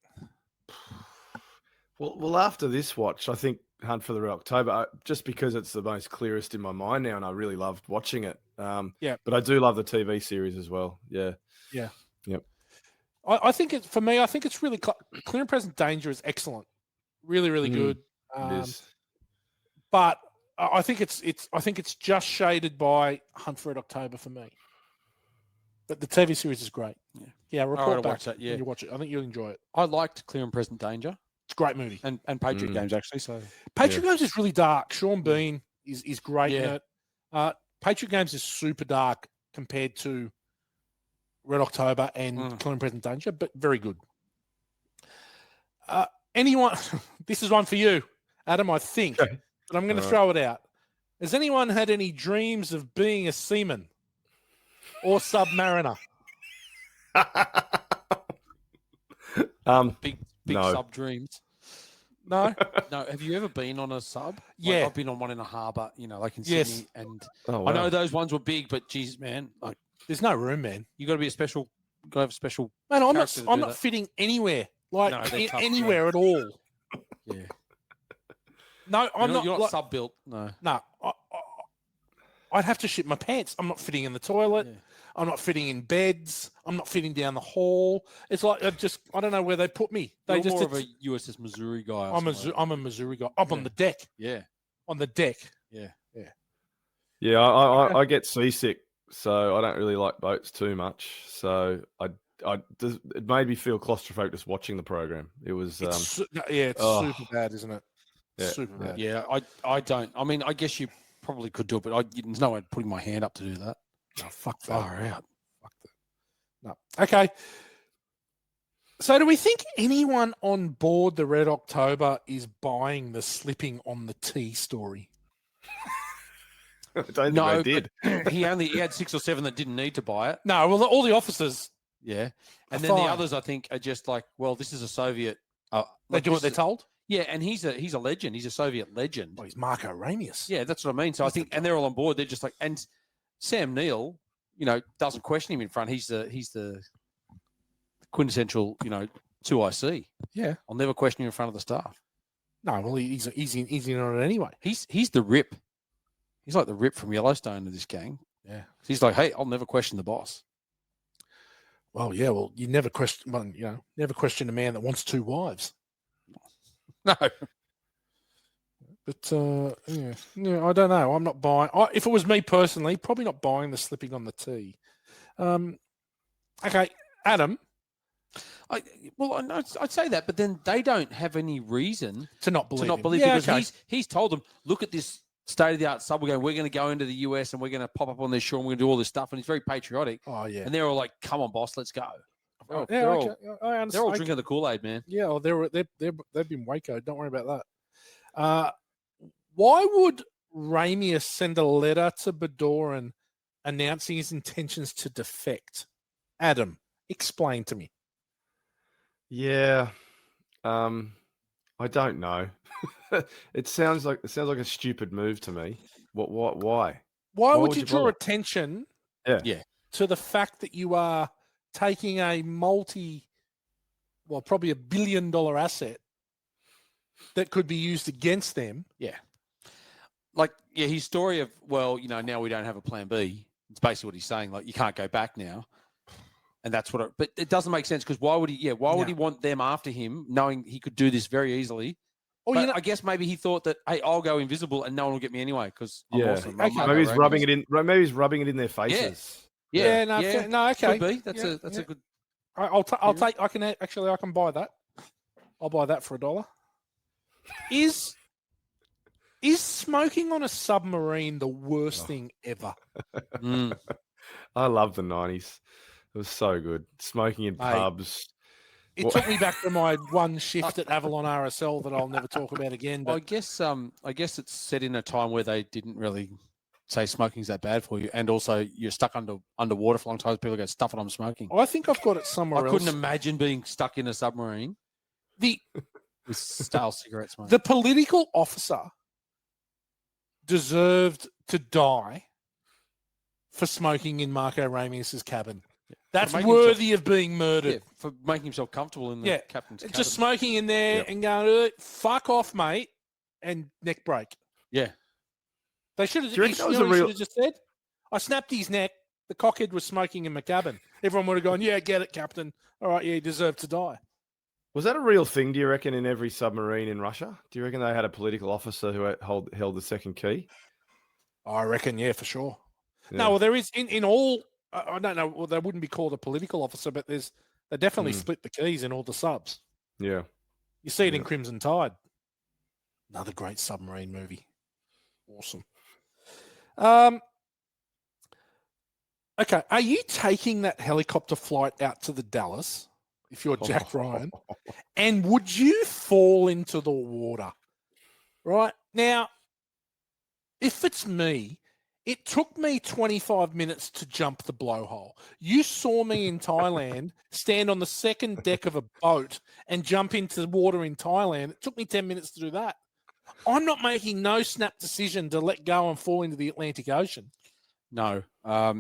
Well, after this watch, I think Hunt for the Red October, just because it's the most clearest in my mind now, and I really loved watching it. But I do love the TV series as well. Yeah. Yeah. Yep. I think it's for me. I think it's really Clear and Present Danger is excellent, really, really good. It is. But I think it's just shaded by Hunt for Red October for me. But the TV series is great. Yeah. Report back. Watch that, yeah. When you watch it. I think you'll enjoy it. I liked Clear and Present Danger. It's a great movie. And Patriot Games actually. So Patriot Games is really dark. Sean Bean is great in it. Patriot Games is super dark compared to Red October and Clear and Present Danger, but very good. Anyone? This is one for you, Adam. I think, but I'm going to throw it out. Has anyone had any dreams of being a seaman or submariner? Big no. sub dreams. No. No. Have you ever been on a sub? Yeah. I've been on one in a harbour, like in Sydney. And wow. I know those ones were big, but geez, man, like there's no room, man. You got to be got to have a special. Man, I'm not fitting anywhere, anywhere at all. Yeah. No, I'm not. You're not sub built. No. No. I'd have to shit my pants. I'm not fitting in the toilet. Yeah. I'm not fitting in beds. I'm not fitting down the hall. It's like I don't know where they put me. You're more of a USS Missouri guy. I'm a Missouri guy. Up on the deck. Yeah. On the deck. Yeah. Yeah. Yeah, I get seasick, so I don't really like boats too much. So it made me feel claustrophobic just watching the program. It was it's super bad, isn't it? Yeah. Super bad. Yeah, I don't. I mean, I guess you probably could do it, but there's no way putting my hand up to do that. No, fuck that. Far out. Fuck that. No. Okay. So do we think anyone on board the Red October is buying the slipping on the T story? I don't think I did. He had 6 or 7 that didn't need to buy it. No, well, all the officers. Yeah. And then the others, I think, are just like, well, this is a Soviet. They do what they're told? Yeah, and he's a legend. He's a Soviet legend. Well, he's Marco Ramius. Yeah, that's what I mean. So I think, and they're all on board. They're just like, and Sam Neill, doesn't question him in front. He's the quintessential, 2IC. Yeah. I'll never question him in front of the staff. No, well, he's in on it anyway. He's the Rip. He's like the Rip from Yellowstone of this gang. Yeah. He's like, hey, I'll never question the boss. Well, yeah. Well, you never question. Well, never question a man that wants 2 wives. No. But I don't know. I'm not buying. If it was me personally, probably not buying the slipping on the T. Okay, Adam. I'd say that, but then they don't have any reason to not believe because he's told them, look at this state-of-the-art sub. We're going to go into the US and we're going to pop up on their shore and we're going to do all this stuff. And he's very patriotic. Oh, yeah. And they're all like, come on, boss, let's go. They're all drinking the Kool-Aid, man. Yeah, well, they've been Waco. Don't worry about that. Why would Ramius send a letter to Badoran announcing his intentions to defect? Adam, explain to me. Yeah, I don't know. It sounds like a stupid move to me. What? Why? Why would you draw attention? Yeah. To the fact that you are taking a probably $1 billion asset that could be used against them. Yeah. His story of, now we don't have a plan B. It's basically what he's saying. Like, you can't go back now. And that's but it doesn't make sense because why would he want them after him knowing he could do this very easily? I guess maybe he thought that, hey, I'll go invisible and no one will get me anyway because I'm awesome. Maybe he's rubbing it in. Maybe he's rubbing it in their faces. Yeah. No, okay. Could be. That's a good. I'll take. I can buy that. I'll buy that for $1. Is smoking on a submarine the worst thing ever? I love the 90s. It was so good. Smoking in pubs. It took me back to my one shift at Avalon RSL that I'll never talk about again. But I guess it's set in a time where they didn't really say smoking's that bad for you, and also you're stuck underwater for a long time. People go, stuff it, I'm smoking. I think I've got it somewhere else. I couldn't imagine being stuck in a submarine with stale cigarette smoke. The political officer deserved to die for smoking in Marco Ramius's cabin. That's worthy of being murdered. Yeah, for making himself comfortable in the captain's cabin. Just smoking in there and going, fuck off, mate, and neck break. Yeah. They should have just said, I snapped his neck. The cockhead was smoking in my cabin. Everyone would have gone, yeah, get it, Captain. All right, yeah, he deserved to die. Was that a real thing, do you reckon, in every submarine in Russia? Do you reckon they had a political officer who held the second key? I reckon, yeah, for sure. Yeah. No, well, there is in all. I don't know. Well, they wouldn't be called a political officer, but they definitely split the keys in all the subs. Yeah, you see it in Crimson Tide. Another great submarine movie. Awesome. Okay, are you taking that helicopter flight out to the Dallas if you're Jack Ryan? And would you fall into the water? Right now, if it's me. It took me 25 minutes to jump the blowhole. You saw me in Thailand stand on the second deck of a boat and jump into the water in Thailand. It took me 10 minutes to do that. I'm not making no snap decision to let go and fall into the Atlantic Ocean. No. I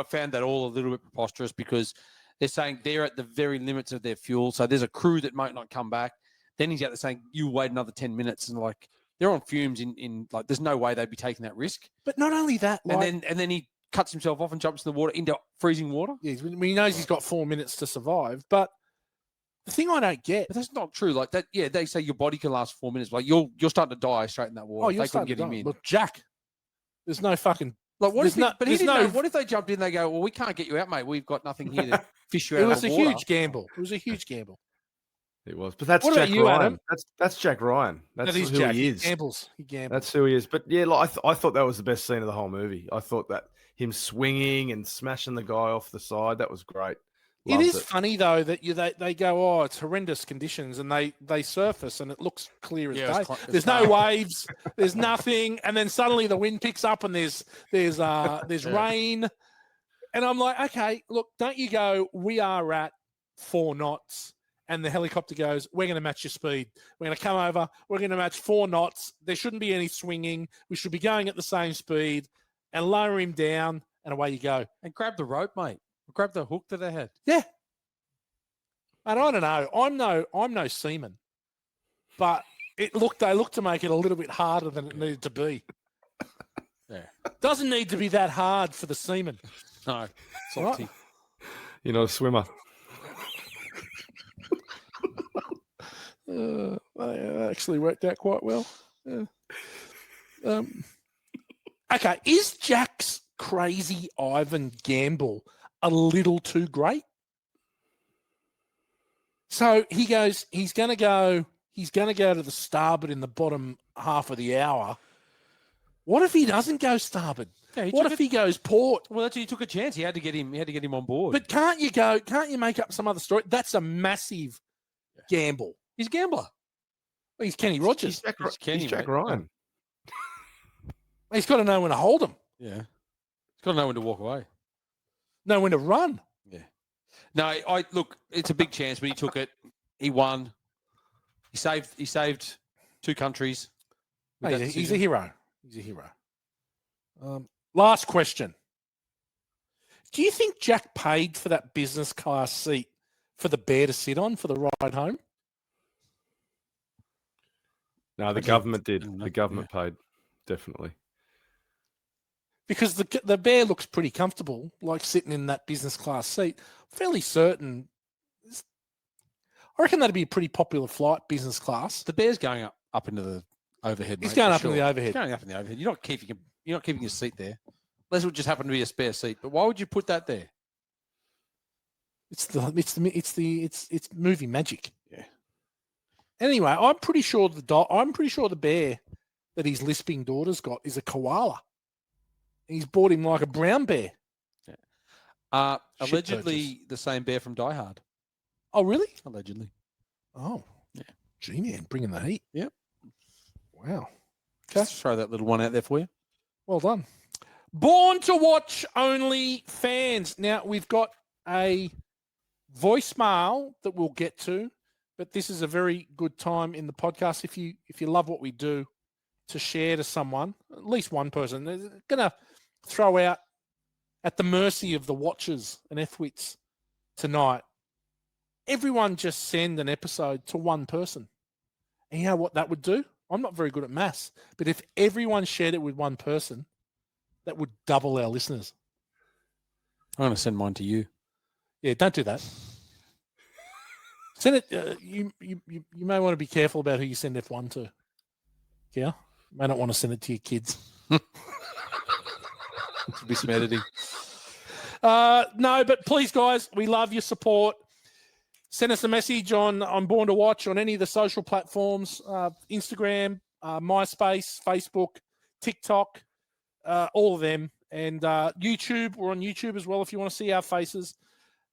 found that all a little bit preposterous because they're saying they're at the very limits of their fuel. So there's a crew that might not come back. Then he's out there saying, you wait another 10 minutes and like, they're on fumes in like, there's no way they'd be taking that risk. But not only that, like, and then he cuts himself off and jumps in the water into freezing water. Yeah, he knows he's got 4 minutes to survive. But the thing I don't get, but that's not true. Like that, yeah, they say your body can last 4 minutes. Like you're starting to die straight in that water. Oh, you're starting to get him in. Look, Jack, there's no fucking. Like what if? What if they jumped in? They go, well, we can't get you out, mate. We've got nothing here to fish you out. It was of the a water. huge gamble. It was a huge gamble. It was, but that's Jack Ryan. That's Jack Ryan. That's who Jack. he is. He gambles. That's who he is. But yeah, like, I thought that was the best scene of the whole movie. I thought that him swinging and smashing the guy off the side, that was great. It is funny though that they go, oh, it's horrendous conditions, and they surface and it looks clear as day. There's no waves, there's nothing, and then suddenly the wind picks up and there's rain, and I'm like, okay, look, don't you go? We are at 4 knots. And the helicopter goes, we're going to match your speed. We're going to come over. We're going to match 4 knots. There shouldn't be any swinging. We should be going at the same speed and lower him down, and away you go. And grab the rope, mate. Grab the hook that they had. Yeah. And I don't know. I'm no seaman. But they looked to make it a little bit harder than it needed to be. Yeah. Doesn't need to be that hard for the seaman. No. Salty. Right? You're not a swimmer. That actually worked out quite well. Okay, is Jack's crazy Ivan gamble a little too great? So he goes, he's going to go to the starboard in the bottom half of the hour. What if he doesn't go starboard? Yeah, what if he goes port? Well, he took a chance. He had to get him on board. But can't you make up some other story? That's a massive gamble. He's a gambler. Well, he's Kenny Rogers. He's Jack Ryan. He's got to know when to hold him. Yeah. He's got to know when to walk away. Know when to run. Yeah. No, look, it's a big chance, but he took it. He won. He saved 2 countries. He's a hero. He's a hero. Last question. Do you think Jack paid for that business class seat for the bear to sit on for the ride home? No, the government did. The government paid, definitely. Because the bear looks pretty comfortable, like sitting in that business class seat. Fairly certain. I reckon that'd be a pretty popular flight, business class. The bear's going up into the overhead. He's going up into the overhead. He's going up in the overhead. You're not keeping your seat there. Unless it would just happen to be a spare seat. But why would you put that there? It's movie magic. Yeah. Anyway, I'm pretty sure the bear that his lisping daughter's got is a koala. He's bought him like a brown bear. Allegedly the same bear from Die Hard. Oh, really? Allegedly. Oh, yeah. G-Man, bringing the heat. Yep. Wow. Just throw that little one out there for you. Well done. Born to watch only fans. Now, we've got a voicemail that we'll get to, but this is a very good time in the podcast if you love what we do to share to someone, at least one person. They're going to throw out at the mercy of the watchers and F-wits tonight. Everyone just send an episode to one person. And you know what that would do? I'm not very good at maths, but if everyone shared it with one person, that would double our listeners. I'm going to send mine to you. Yeah, don't do that. Send it. You may want to be careful about who you send F1 to. Yeah, you may not want to send it to your kids. To be some editing. No, but please, guys, we love your support. Send us a message on Born to Watch on any of the social platforms, Instagram, MySpace, Facebook, TikTok, all of them. And YouTube, we're on YouTube as well if you want to see our faces.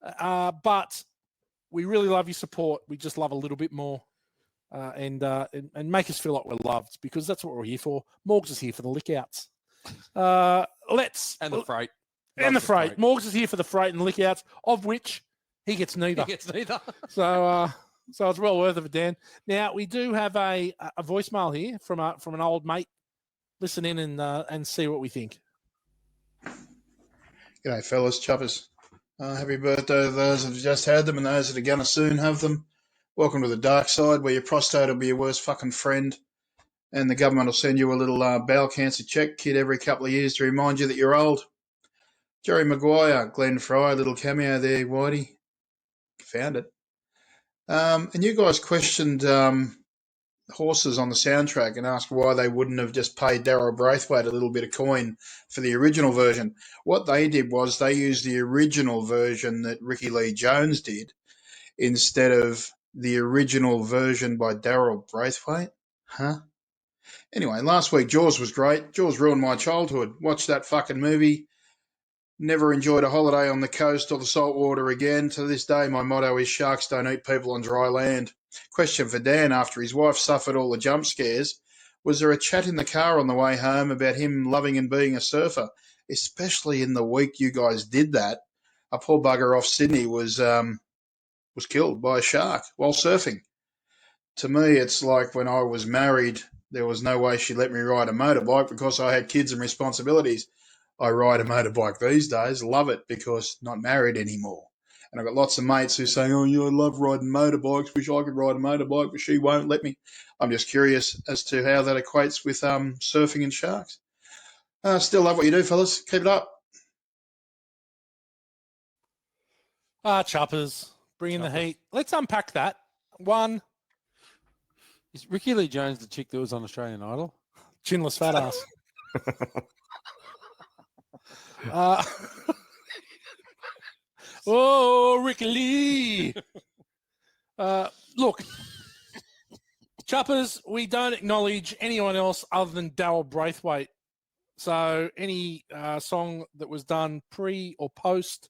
But we really love your support. We just love a little bit more and make us feel like we're loved because that's what we're here for. Morgs is here for the lick-outs. And the freight. And the freight. Morgs is here for the freight and the lick-outs, of which he gets neither. So it's well worth of it, Dan. Now, we do have a voicemail here from an old mate. Listen in and see what we think. G'day, fellas, choppers. Happy birthday to those that have just had them and those that are going to soon have them. Welcome to the dark side where your prostate will be your worst fucking friend and the government will send you a little bowel cancer check kit every couple of years to remind you that you're old. Jerry Maguire, Glenn Fry, little cameo there, Whitey. Found it. And you guys questioned horses on the soundtrack and asked why they wouldn't have just paid Daryl Braithwaite a little bit of coin for the original version. What they did was they used the original version that Ricky Lee Jones did instead of the original version by Daryl Braithwaite. Huh? Anyway, last week Jaws was great. Jaws ruined my childhood. Watched that fucking movie. Never enjoyed a holiday on the coast or the salt water again. To this day, my motto is sharks don't eat people on dry land. Question for Dan, after his wife suffered all the jump scares, was there a chat in the car on the way home about him loving and being a surfer, especially in the week you guys did that? A poor bugger off Sydney was killed by a shark while surfing. To me, it's like when I was married, there was no way she let me ride a motorbike because I had kids and responsibilities. I ride a motorbike these days, love it because not married anymore. And I've got lots of mates who say, oh, yeah, I love riding motorbikes, wish I could ride a motorbike, but she won't let me. I'm just curious as to how that equates with surfing and sharks. Still love what you do, fellas. Keep it up. Choppers, bringing the heat. Let's unpack that. One. Is Ricky Lee Jones the chick that was on Australian Idol? Chinless fat ass. Ricky Lee. Look, Choppers, we don't acknowledge anyone else other than Daryl Braithwaite. So any song that was done pre or post,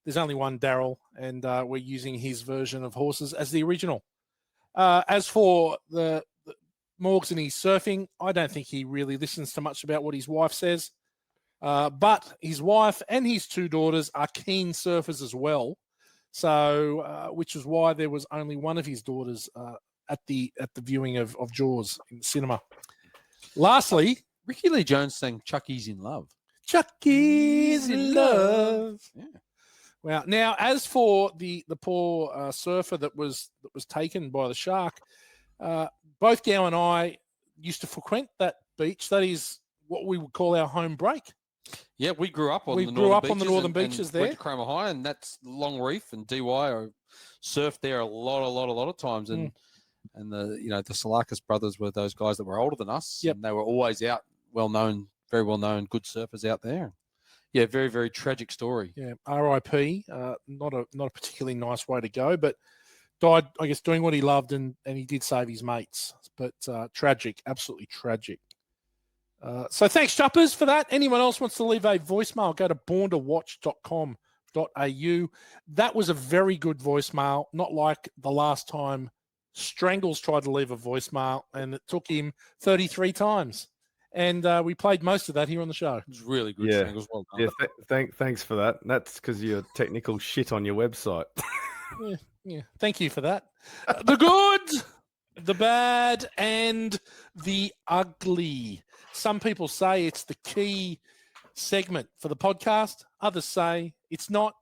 there's only one Daryl, and we're using his version of Horses as the original. As for the Morgs and his surfing, I don't think he really listens to much about what his wife says. But his wife and his two daughters are keen surfers as well. So, which is why there was only one of his daughters at the viewing of Jaws in the cinema. Lastly, Ricky Lee Jones sang Chucky's in Love. Chucky's in Love. Yeah. Well, now as for the poor surfer that was taken by the shark, both Gow and I used to frequent that beach. That is what we would call our home break. Yeah, we grew up on the northern beaches there. Went to Cromer High, and that's Long Reef and DY. I surfed there a lot of times, and the the Salakis brothers were those guys that were older than us. Yep. And they were always out, very well known, good surfers out there. Yeah, very, very tragic story. Yeah, R.I.P. Not a particularly nice way to go, but died, I guess, doing what he loved, and he did save his mates. But tragic, absolutely tragic. So thanks, Choppers, for that. Anyone else wants to leave a voicemail, go to borntowatch.com.au. That was a very good voicemail, not like the last time Strangles tried to leave a voicemail, and it took him 33 times. And we played most of that here on the show. It was really good, Yeah. Strangles. Well done. Yeah, thanks for that. That's because of your technical shit on your website. Yeah. Thank you for that. The good, the bad, and the ugly. Some people say it's the key segment for the podcast. Others say it's not.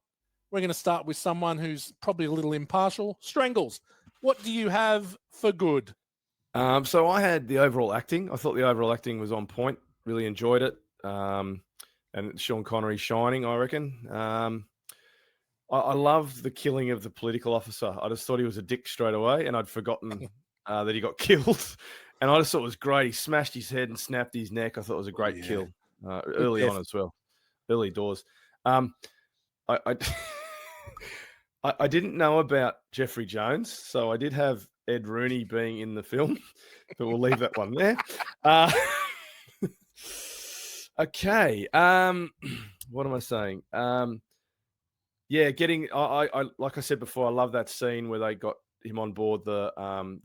We're going to start with someone who's probably a little impartial. Strangles, what do you have for good? So I had the overall acting. I thought the overall acting was on point. Really enjoyed it. And Sean Connery shining, I reckon. I loved the killing of the political officer. I just thought he was a dick straight away, and I'd forgotten that he got killed. And I just thought it was great. He smashed his head and snapped his neck. I thought it was a great kill early on as well, early doors. I didn't know about Jeffrey Jones, so I did have Ed Rooney being in the film, but we'll leave that one there. Okay. What am I saying? Getting. I like I said before, I love that scene where they got him on board the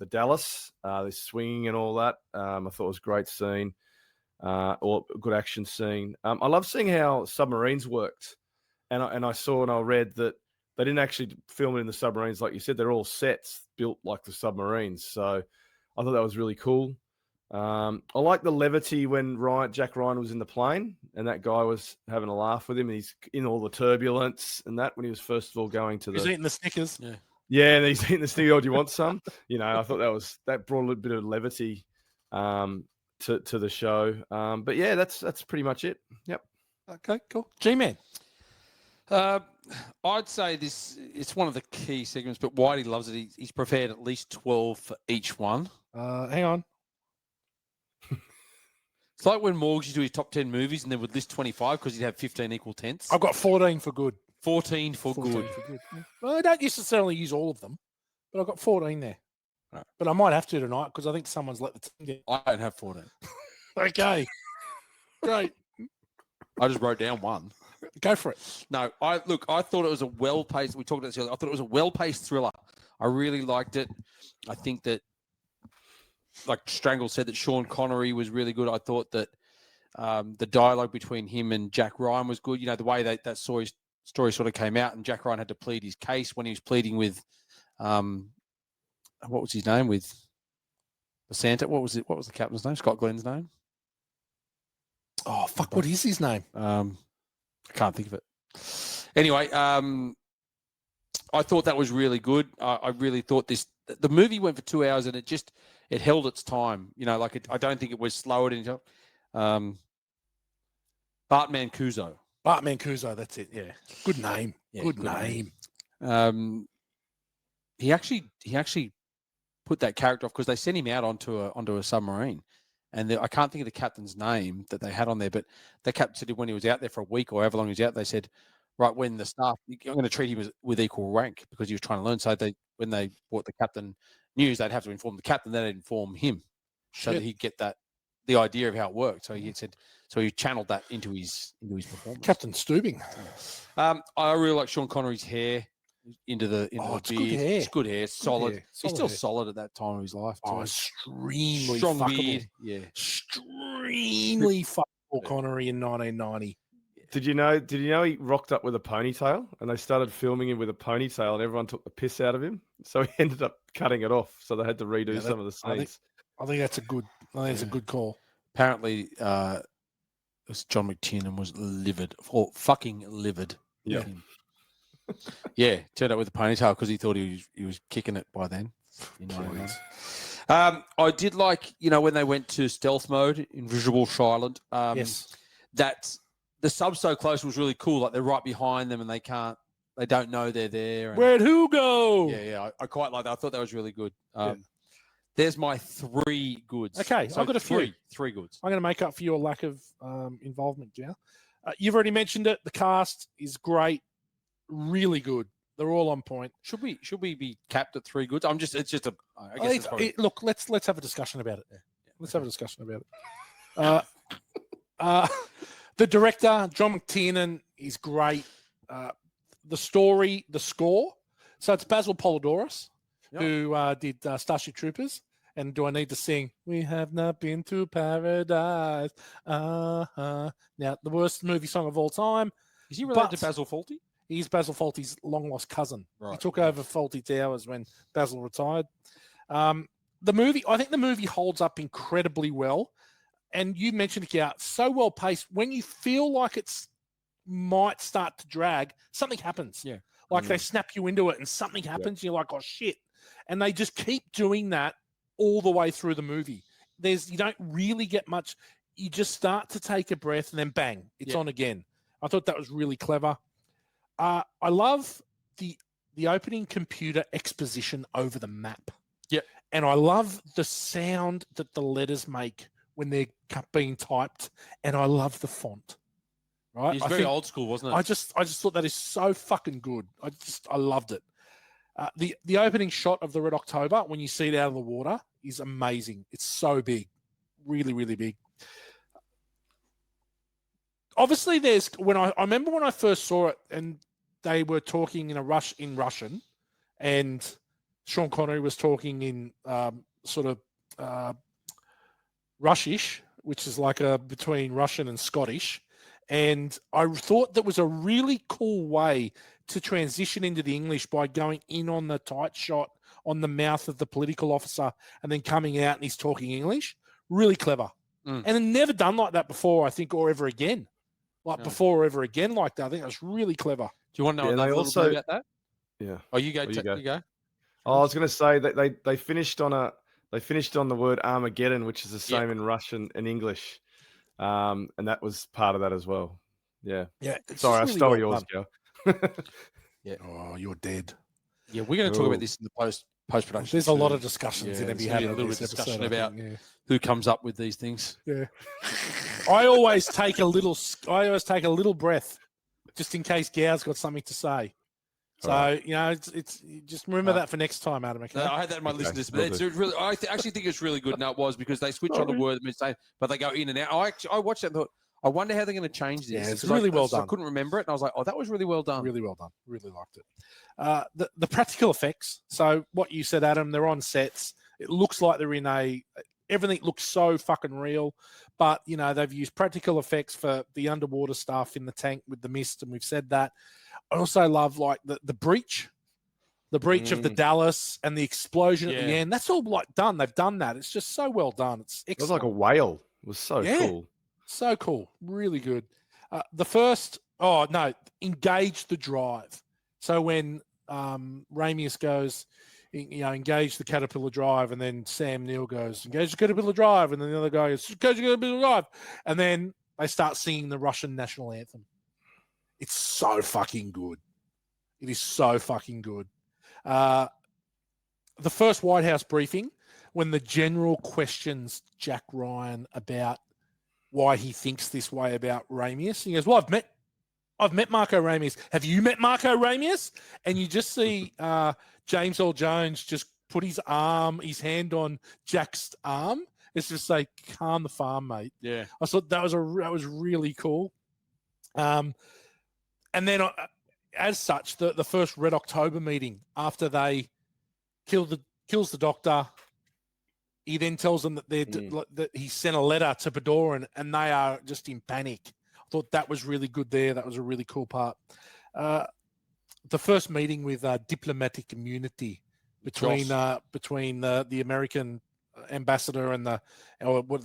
Dallas, the swinging and all that. I thought it was a great scene, or a good action scene. I love seeing how submarines worked, and I saw and I read that they didn't actually film it in the submarines, like you said. They're all sets built like the submarines. So I thought that was really cool. I like the levity when Jack Ryan was in the plane and that guy was having a laugh with him. And he's in all the turbulence and that when he was first of all going to He's eating the Snickers. Yeah, and he's eating the Snickers. Do you want some? I thought that brought a little bit of levity to the show. But yeah, that's pretty much it. Yep. Okay, cool. G-Man. I'd say it's one of the key segments, but Whitey loves it. He's prepared at least 12 for each one. Hang on. It's like when Morgs used to do his top 10 movies and then would list 25 because he'd have 15 equal tenths. I've got 14 for good. 14 for good. Yeah. Well, I don't necessarily use all of them, but I've got 14 there. Right. But I might have to tonight because I think someone's let the team down. I don't have 14. Okay. Great. I just wrote down one. Go for it. No, I thought it was a well-paced. We talked about this earlier. I thought it was a well-paced thriller. I really liked it. I think that, like Strangle said, that Sean Connery was really good. I thought that the dialogue between him and Jack Ryan was good. The way that story sort of came out, and Jack Ryan had to plead his case when he was pleading with, what was his name? With the Santa. What was it? What was the captain's name? Scott Glenn's name? Oh, fuck. What is his name? I can't think of it. Anyway, I thought that was really good. I really thought the movie went for 2 hours and it held its time. I don't think it was slower than Bart Mancuso. Bart Mancuso, that's it. Yeah. Good name. Yeah, good name. He actually put that character off because they sent him out onto a submarine. And I can't think of the captain's name that they had on there, but the captain said when he was out there for a week or however long he was out, they said, right, when the staff, I'm going to treat him with equal rank because he was trying to learn. So when they brought the captain news, they'd have to inform the captain, then they'd inform him so that he'd get the idea of how it worked. So he channeled that into his performance. Captain Steubing. I really like Sean Connery's hair into the beard. Good hair. It's good hair. Solid. Hair. He's still solid at that time of his life. Too. Extremely strong fuckable. beard. Yeah. Extremely fuckable Connery in 1990. Did you know he rocked up with a ponytail and they started filming him with a ponytail and everyone took the piss out of him? So he ended up cutting it off. So they had to redo some of the scenes. I think that's a good call. Apparently, John McTiernan was livid, or fucking livid. Yeah. Yeah, turned up with a ponytail because he thought he was kicking it by then. I did like, when they went to stealth mode, Invisible Silent. Yes. That the sub so close was really cool. Like they're right behind them and they don't know they're there. And, where'd who go? Yeah. I quite like that. I thought that was really good. There's my 3 goods. Okay, so I've got a few. 3 goods. I'm going to make up for your lack of involvement, yeah. You've already mentioned it. The cast is great. Really good. They're all on point. Should we be capped at 3 goods? It's just a. I guess it's probably... Look, let's have a discussion about it. Let's have a discussion about it. The director, John McTiernan, is great. The story, the score. So it's Basil Polidorus, who did Starship Troopers. And do I need to sing, "We have not been to paradise"? Now, the worst movie song of all time. Is he related to Basil Fawlty? He's Basil Fawlty's long-lost cousin. Right. He took over Fawlty Towers when Basil retired. I think the movie holds up incredibly well. And you mentioned it out, so well paced. When you feel like it's might start to drag, something happens. Yeah. Like they snap you into it and something happens. You're like, oh, shit. And they just keep doing that all the way through the movie. You don't really get much. You just start to take a breath and then bang, it's on again. I thought that was really clever. I love the opening computer exposition over the map. Yep. And I love the sound that the letters make when they're being typed. And I love the font. Right? It's very old school, wasn't it? I just thought that is so fucking good. I loved it. The opening shot of the Red October, when you see it out of the water, is amazing. It's so big. Really, really big. Obviously, I remember when I first saw it and they were talking in Russian, and Sean Connery was talking in sort of Rushish, which is like between Russian and Scottish. And I thought that was a really cool way to transition into the English by going in on the tight shot on the mouth of the political officer and then coming out and he's talking English. Really clever. And never done like that before, I think, or ever again. Before or ever again like that. I think that's really clever. Do you want to know a little bit about that? Yeah. Oh, you go. You go. Oh, I was going to say that they finished on the word Armageddon, which is the same in Russian and English. And that was part of that as well. Yeah. Yeah. Sorry, I stole yours, Joe. Yeah. Oh, you're dead. Yeah, we're going to talk about this in the post-production. There's a lot of discussions in a little bit of discussion about who comes up with these things. Yeah. I always take a little breath just in case Gow's got something to say. So, it's just remember that for next time, Adam. Okay? No, I had that in my listeners, but it's really, actually think it's really good. No, it was because they switch on the word, but they go in and out. I watched it and thought, I wonder how they're going to change this. Yeah, it's really well done. I couldn't remember it, and I was like, oh, that was really well done. Really well done. Really liked it. The practical effects. So what you said, Adam, they're on sets. It looks like they're in everything looks so fucking real, but they've used practical effects for the underwater stuff in the tank with the mist, and we've said that. I also love the breach, of the Dallas and the explosion at the end. That's all done. They've done that. It's just so well done. It's excellent. It was like a whale. It was so cool. So cool. Really good. Engage the drive. So when Ramius goes, engage the Caterpillar drive, and then Sam Neill goes, engage the Caterpillar drive, and then the other guy goes, engage the Caterpillar drive, and then they start singing the Russian national anthem. It's so fucking good. It is so fucking good. The first White House briefing, when the general questions Jack Ryan about why he thinks this way about Ramius, he goes, "Well, I've met Marco Ramius. Have you met Marco Ramius?" And you just see James Earl Jones just put his hand on Jack's arm. It's just like, calm the farm, mate. Yeah, I thought that was really cool. And then, as such, the first Red October meeting after they kills the doctor, he then tells them that that he sent a letter to Bedoran, and they are just in panic. I thought that was really good there. That was a really cool part. The first meeting with diplomatic immunity between the American ambassador and the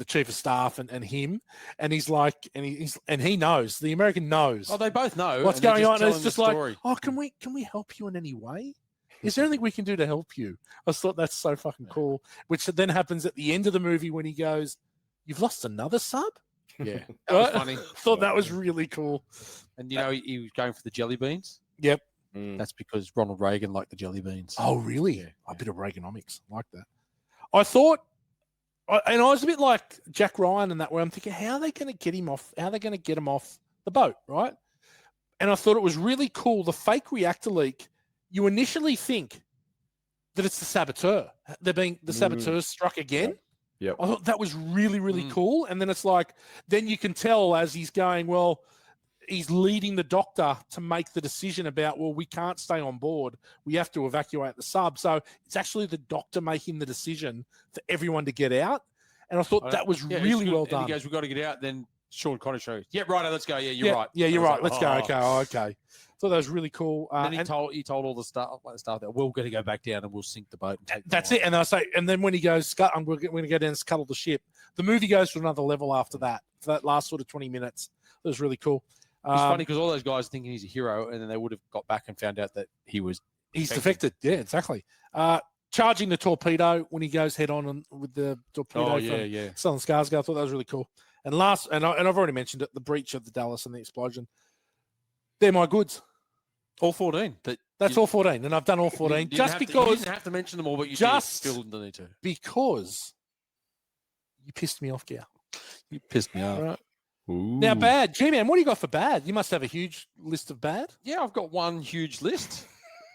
chief of staff and him, and he's like, and he knows, the American knows. Oh, they both know what's going on. And it's just like, oh, can we help you in any way? Is there anything we can do to help you? I just thought that's so fucking cool. Which then happens at the end of the movie when he goes, "You've lost another sub." Yeah, that was funny. Thought that was really cool. And he was going for the jelly beans. Yep. That's because Ronald Reagan liked the jelly beans. Oh, really? Yeah. A bit of Reaganomics. I like that. I thought, and I was a bit like Jack Ryan in that way. I'm thinking, how are they going to get him off? How are they going to get him off the boat, right? And I thought it was really cool. The fake reactor leak, you initially think that it's the saboteur. They're being the saboteur struck again. Yep. I thought that was really, really cool. And then it's like, then you can tell as he's going, well, he's leading the doctor to make the decision about, well, we can't stay on board. We have to evacuate the sub. So it's actually the doctor making the decision for everyone to get out. And I thought that was really well done. And he goes, we've got to get out. Then Sean Connery shows, yeah, right, let's go. Yeah, you're right. Yeah, you're right. Like, Let's go. Okay. Okay. Thought that was really cool. And then he told all the staff that we're going to go back down and we'll sink the boat. And take that's it. And I say, and then when he goes, I'm going to go down and scuttle the ship. The movie goes to another level after that. For that last sort of 20 minutes, it was really cool. It's funny because all those guys thinking he's a hero, and then they would have got back and found out that he's defected. Yeah, exactly. Charging the torpedo when he goes head on with the torpedo. Oh yeah. Stellan Skarsgård. I thought that was really cool. And I've already mentioned it, the breach of the Dallas and the explosion. They're my goods. All 14. That's all 14, and I've done all 14 you just because. You didn't have to mention them all, but you just feel the need to. Because you pissed me off, Gow. You pissed me off. Right. Now, bad. G-Man, what do you got for bad? You must have a huge list of bad. Yeah, I've got one huge list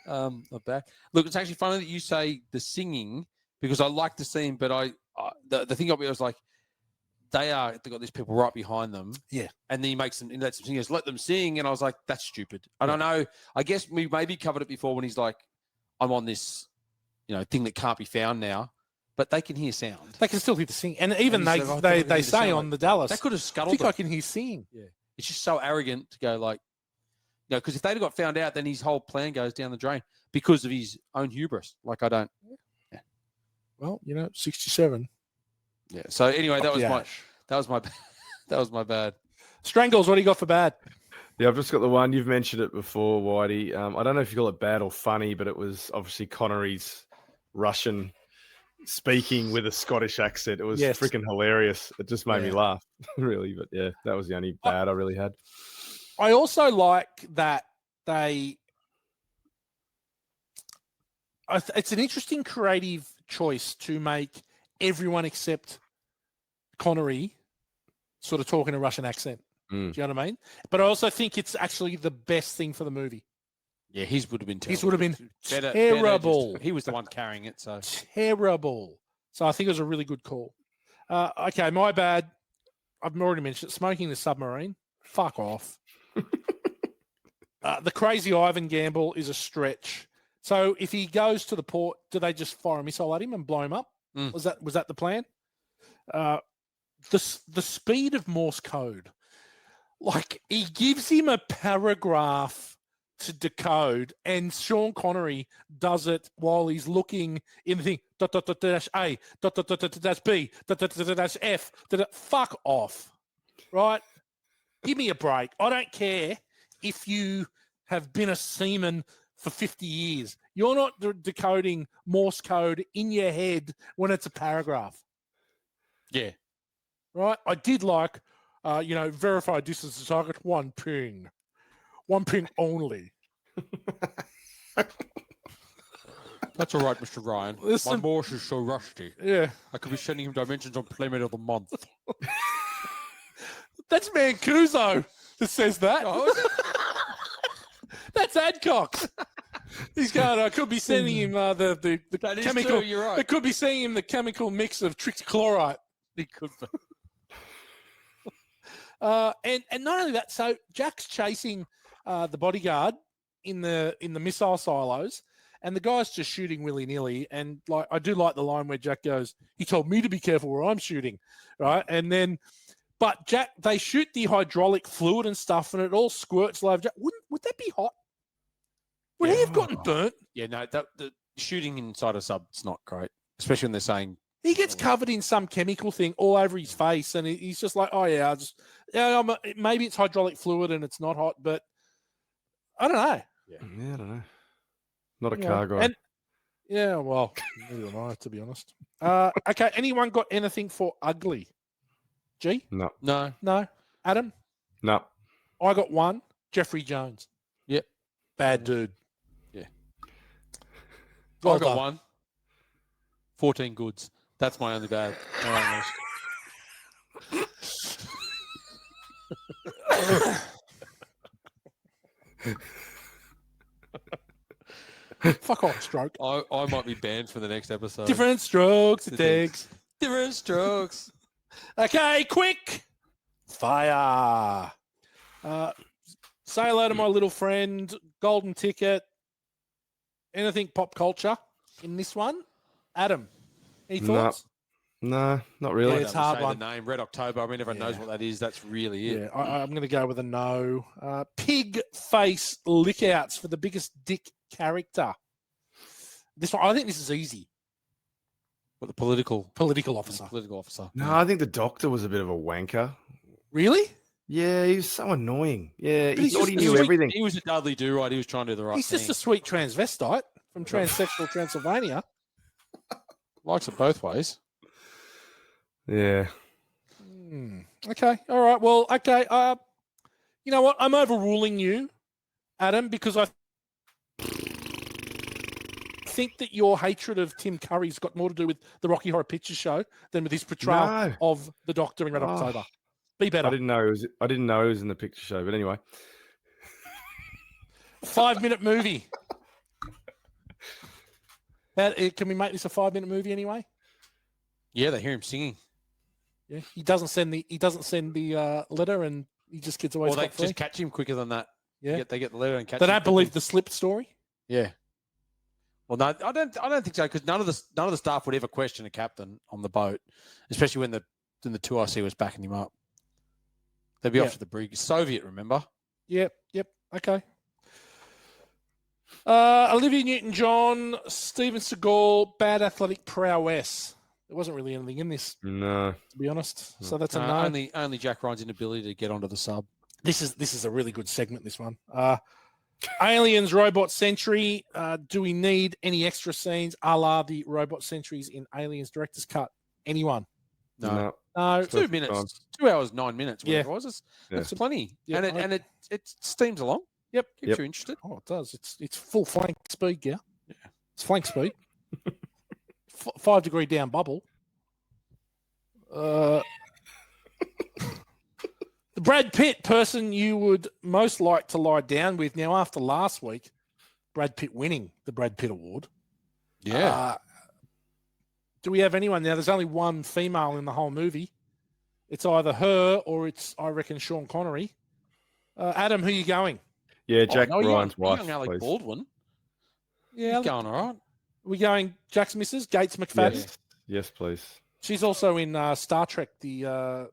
of bad. Look, it's actually funny that you say the singing because I like the scene, but the thing of it was like they've got these people right behind them. Yeah. And then he lets them sing. He goes, let them sing. And I was like, that's stupid. And I know, I guess we maybe covered it before when he's like, I'm on this, thing that can't be found now. But they can hear sound. They can still hear the singing. And even they say on the Dallas. They could have scuttled I think I can hear singing. Yeah. It's just so arrogant to go like, because if they'd have got found out, then his whole plan goes down the drain because of his own hubris. Like, I don't. Yeah. Well, 67. Yeah. So anyway, that was my bad. Strangles, what do you got for bad? Yeah, I've just got the one. You've mentioned it before, Whitey. I don't know if you call it bad or funny, but it was obviously Connery's Russian speaking with a Scottish accent. It was freaking hilarious. It just made me laugh, really. But yeah, that was the only bad I really had. I also like that it's an interesting creative choice to make everyone except Connery sort of talk in a Russian accent. Do you know what I mean? But I also think it's actually the best thing for the movie. Yeah, his would have been terrible. His would have been terrible. He was the one carrying it, so terrible. So I think it was a really good call. Okay, my bad. I've already mentioned it. Smoking the submarine. Fuck off. The Crazy Ivan gamble is a stretch. So if he goes to the port, do they just fire a missile at him and blow him up? Was that the plan? The speed of Morse code. Like, he gives him a paragraph to decode, and Sean Connery does it while he's looking in the thing. ..A, ..B, ..F. Fuck off, right? Give me a break. I don't care if you have been a seaman for 50 years. You're not decoding Morse code in your head when it's a paragraph. Yeah. Right? I did like, verify distance to target, one ping only. That's all right, Mr. Ryan. Listen, my Morse is so rusty. Yeah. I could be sending him dimensions on Playmate of the Month. That's Mancuso that says that. Oh, That's Adcock. He's going, I could be sending him the chemical. You're right. I could be sending him the chemical mix of trichloride. He could be. And not only that, so Jack's chasing the bodyguard in the missile silos, and the guy's just shooting willy-nilly. And like, I do like the line where Jack goes, he told me to be careful where I'm shooting, right? And then, but Jack, they shoot the hydraulic fluid and stuff, and it all squirts all over Jack. Would that be hot? Would he have gotten burnt? Yeah, no, the shooting inside a sub, it's not great, especially when they're saying he gets covered in some chemical thing all over his face, and he's just like, oh yeah, maybe it's hydraulic fluid and it's not hot, but I don't know. Yeah, I don't know. Not a car guy. Well, neither am I, to be honest. Okay, anyone got anything for ugly? G? No. Adam? No. I got one. Jeffrey Jones. Yep. Bad dude. Yeah. Well I got done. one. 14 goods. That's my only bad. Fuck off, stroke. I might be banned for the next episode. Different strokes, it takes. Different strokes. Okay, quick fire. Say hello to my little friend, Golden Ticket. Anything pop culture in this one? Adam, any thoughts? No, not really. Yeah, it's a hard say one. The name Red October. I mean, everyone knows what that is. That's really it. Yeah, I'm going to go with a no. Pig face lickouts for the biggest dick character. This one, I think this is easy. But the political officer. Political officer. No, I think the Doctor was a bit of a wanker. Really? Yeah, he was so annoying. Yeah, But he he's thought he just- knew everything. He was a Dudley Do-Right. He was trying to do the right He's thing. just a sweet transvestite from transsexual Transylvania. Likes it both ways. Yeah. Okay. All right. Well, okay. You know what? I'm overruling you, Adam, because I think that your hatred of Tim Curry's got more to do with the Rocky Horror Picture Show than with his portrayal No. of the Doctor in Red October. Be better. I didn't know he was in the picture show, but anyway. 5-minute movie. Can we make this a 5-minute movie anyway? Yeah, they hear him singing. Yeah. He doesn't send the letter, and he just gets away. Or they scot-free. just catch him quicker than that. Yeah. They get the letter and catch They him. don't believe the slip story. Yeah. Well, no, I don't think so, because none of the staff would ever question a captain on the boat, especially when the 2IC was backing him up. They'd be off to the brig. Soviet, remember? Yep. Okay. Olivia Newton-John, Steven Seagal, bad athletic prowess. There wasn't really anything in this, No. to be honest. So that's a no. Only Jack Ryan's inability to get onto the sub. This is a really good segment, this one. Aliens Robot Century. Do we need any extra scenes a la the Robot Centuries in Aliens Director's Cut? Anyone? No. No. 2 minutes. 2 hours, 9 minutes. Yeah. It was. Yeah. It's plenty. Yeah, and it steams along. Yep. Keeps you interested. Oh, it does. It's full flank speed, yeah. It's flank speed. 5 degree down bubble. The Brad Pitt person you would most like to lie down with. Now, after last week, Brad Pitt winning the Brad Pitt Award. Yeah. Do we have anyone now? There's only one female in the whole movie. It's either her or it's, I reckon, Sean Connery. Adam, who are you going? Yeah, Jack no, Ryan's wife, young Alec please. Baldwin. Yeah, He's going all right. we going Jack's missus, Gates McFadden. Yes, please. She's also in Star Trek, the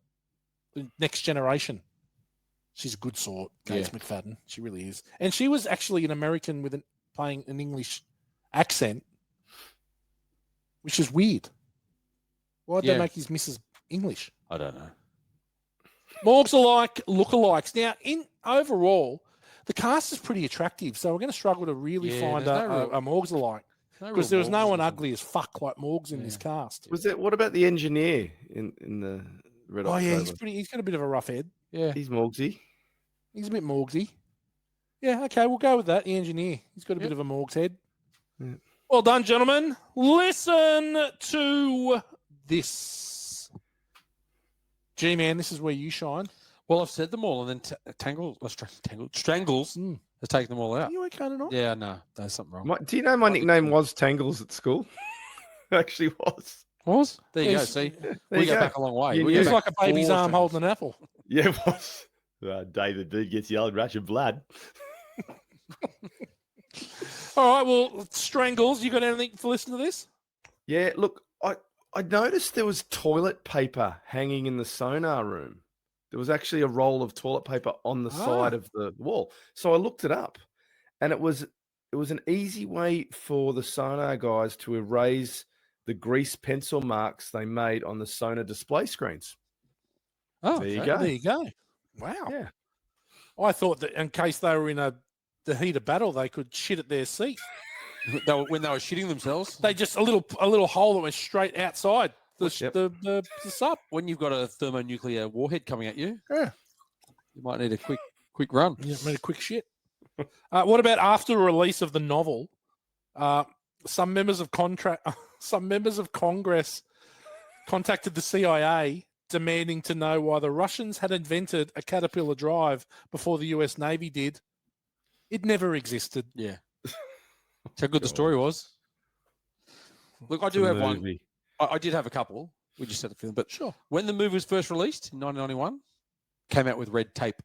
Next Generation. She's a good sort, Gates McFadden. She really is. And she was actually an American with playing an English accent, which is weird. Why'd they make his missus English? I don't know. Morgs alike, lookalikes. Now, in overall, the cast is pretty attractive, so we're going to struggle to really find a Morgs alike. Because there was no one ugly as fuck like Morgs in this cast. Was it? What about the engineer in the Red October? Yeah, he's got a bit of a rough head. Yeah. He's Morgsy. He's a bit Morgsy. Yeah, okay, we'll go with that. The engineer. He's got a bit of a Morgs head. Yeah. Well done, gentlemen. Listen to this. G-Man, this is where you shine. Well, I've said them all, and then Strangles has taken them all out. Are you okay tonight? Yeah, no, there's something wrong. Do you know my nickname was Tangles at school? It actually was. Was? There you go. Yes. See, There we you go go. back a long way. You We knew. go It's back like a baby's 4 arm Strangles. holding an apple. Yeah, it was. David dude gets the old rush of blood. All right, well, Strangles, you got anything to listen to this? Yeah, look, I noticed there was toilet paper hanging in the sonar room. There was actually a roll of toilet paper on the side of the wall. So I looked it up, and it was an easy way for the sonar guys to erase the grease pencil marks they made on the sonar display screens. Oh, There you okay. go. There you go. Wow. Yeah. I thought that in case they were in the heat of battle, they could shit at their seat. When they were shitting themselves. They just a little hole that went straight outside the sub. When you've got a thermonuclear warhead coming at you, Yeah. you might need a quick run. Yeah, made a quick shit. What about after release of the novel? Some members of Congress contacted the CIA demanding to know why the Russians had invented a Caterpillar drive before the US Navy did. It never existed. Yeah. That's how good the story was. Look, I do have one. Movie. I did have a couple. We just said the film, but Sure. When the movie was first released in 1991, came out with red tape.